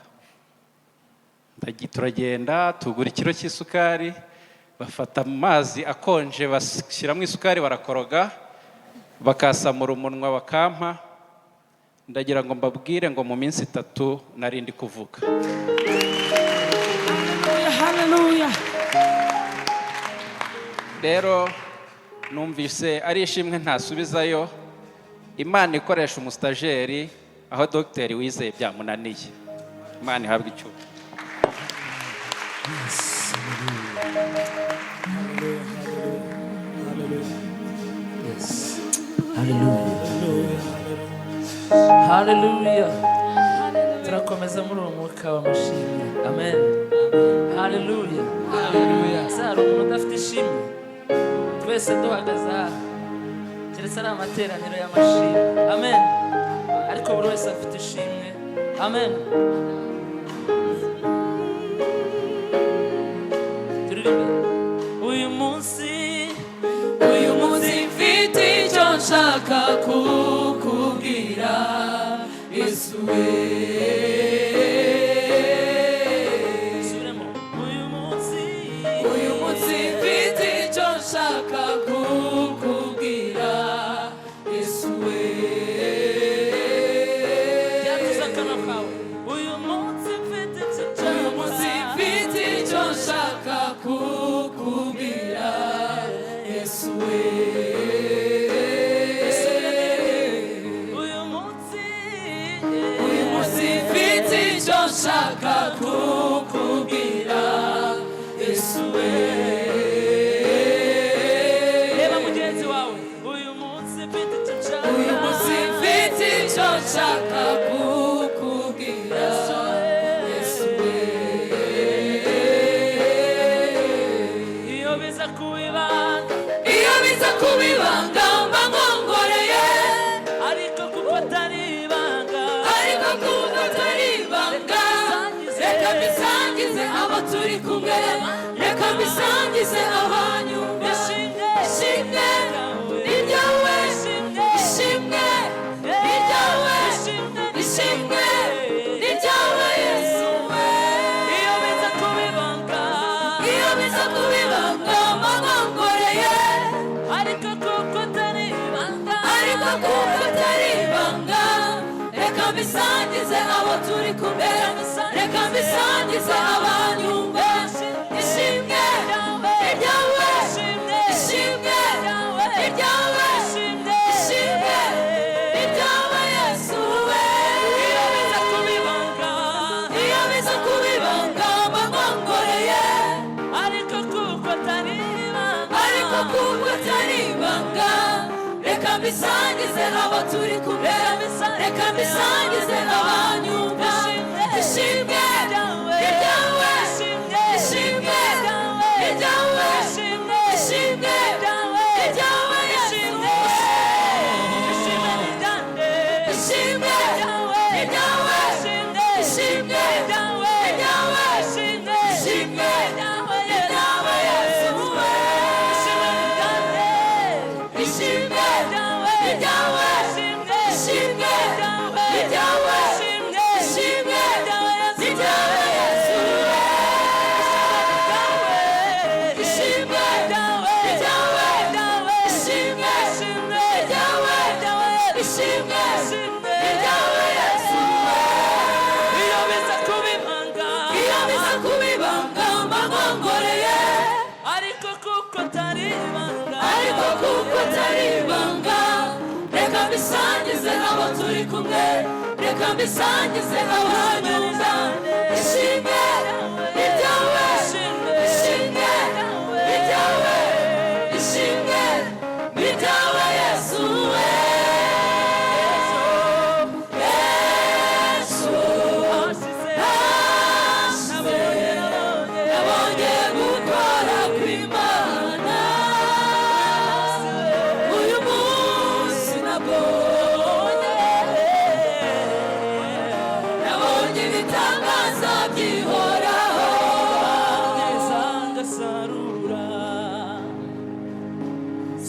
F: Turagenda tugura ikiro cy'isukari, bafata mu mazi akonje bashyiramo isukari barakoroga, bakasamura umunwa bakampa. Ndagira ngo mbabwire ngo mu minsi 3 narindi kuvuga.
K: Haleluya.
F: Rero numvise ari ishimwe ntasubizayo. Imana ikoresha umustajeri aho dogiteri wizeye byamunaniye. Imana ihabwe icyubahiro.
K: Haleluya. Turakomeza muri uwo mwuka w'amashimwe. Amen. Haleluya. Haleluya. Sara umuntu udafite ishimwe, twese duhagaze aha, keretse ari amateraniro y'amashimwe. Amen. Ariko buri wese afite ishimwe. Amen. Uyu munsi mfite icyo nshaka kukubwira, Yesu we. Uyu munsi mfite icyo nshaka kukubwira, Yesu we. Byatuza akanwa kawe. Uyu munsi mfite icyo nshaka kukubwira, Yesu we. Uyu munsi mfite icyo nshaka kukubwira, Yesu we. Reba mugenzi wawe. Uyu munsi mfite icyo nshaka kukubwira,
L: abo turi kumwe reka mbisangize abanyumva ishimwe ni ryawe ishimwe ni ryawe ishimwe ni ryawe Yesu we iyo biza kubibanga magongoreye ariko kuko atari ibanga reka mbisangize abo turi kumwe reka mbisangize abanyumva ishimwe ni ryawe ishimwe ni ryawe ishimwe ni ryawe Yesu we iyo biza kubibanga magongoreye ariko kuko atari ibanga reka mbisangize abo turi kumwe reka mbisangize abanyumva ishimwe ni ryawe ishimwe ni ryawe ishimwe ni ryawe Yesu ishimwe ni ryawe ishimwe ni ryawe ishimwe ni ryawe ishimwe ni ryawe Yesu ishimwe ni ryawe ishimwe ni ryawe ishimwe ni ryawe Yesu ishimwe ni ryawe ishimwe ni ryawe ishimwe ni ryawe Yesu iyo biza kubibanga magongoreye ariko kuko atari ibanga reka mbisangize abo turi kumwe reka mbisangize abanyumva ishimwe ni ryawe ishimwe ni ryawe ishimwe ni ryawe Yesu we nabonye gukora kw'Imana uyu munsi nabonye ibitangaza byihoraho ngasarura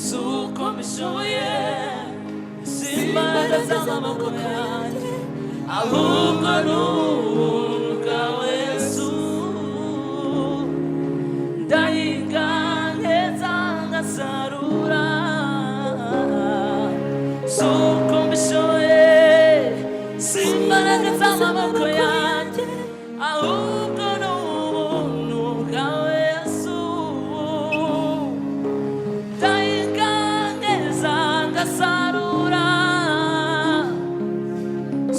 L: si uko mbishoboye si imbaraga z'amaboko yanjye ahubwo ni ubuntu bwawe Yesu ndahinga nkeza ngasarura si uko mbishoboye si imbaraga z'amaboko yanjye ahubwo ni ubuntu bwawe Yesu ndahinga nkeza ngasarura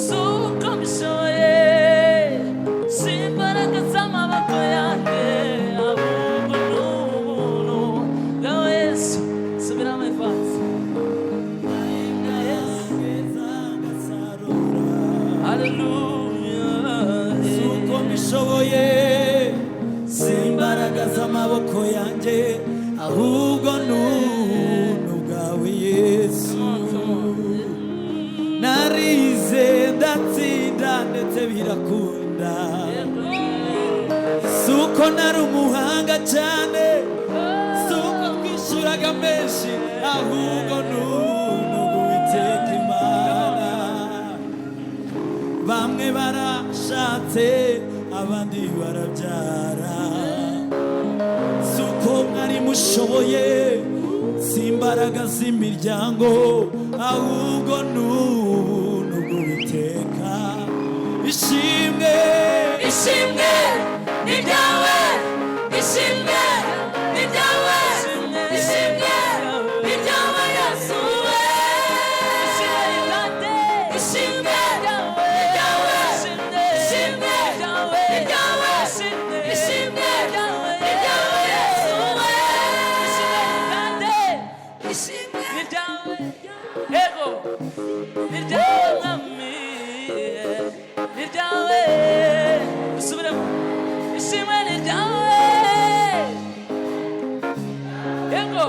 L: si uko mbishoboye si imbaraga z'amaboko yanjye ahubwo ni ubuntu bwawe Yesu subiramo ivansi
C: suko mbishoboye si imbaraga z'amaboko yanjye ahubwo ni ubuntu bwawe Yesu narize ndatsinda ndetse birakunda suko nari umuhanga cyane suko twishyuraga menshi ahubwo ni ubuntu bw'Uwiteka Imana bamwe barashatse abandi barabyara suko mwari mushoboye si imbaraga z'imiryango ahubwo ni ubuntu bw'Uwiteka ishimwe
L: ishimwe ni ryawe ishimwe ni ryawe ishimwe ni ryawe Yesu we ishimwe ni ryawe ishimwe ni ryawe ishimwe ni ryawe Yesu we ishimwe ni ryawe ego ni ryawe mwami ni ryawe usubiremo ishimwe ni ryawe ego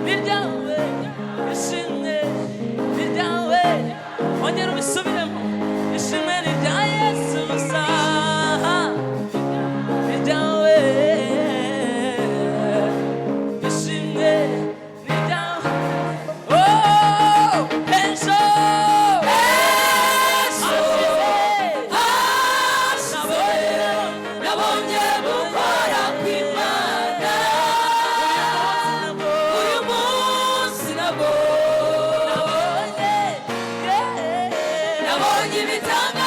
L: ni ryawe ishimwe ni ryawe ongera ubisubiremo ishimwe ni rya Yesu gusa nabonye ibitangaza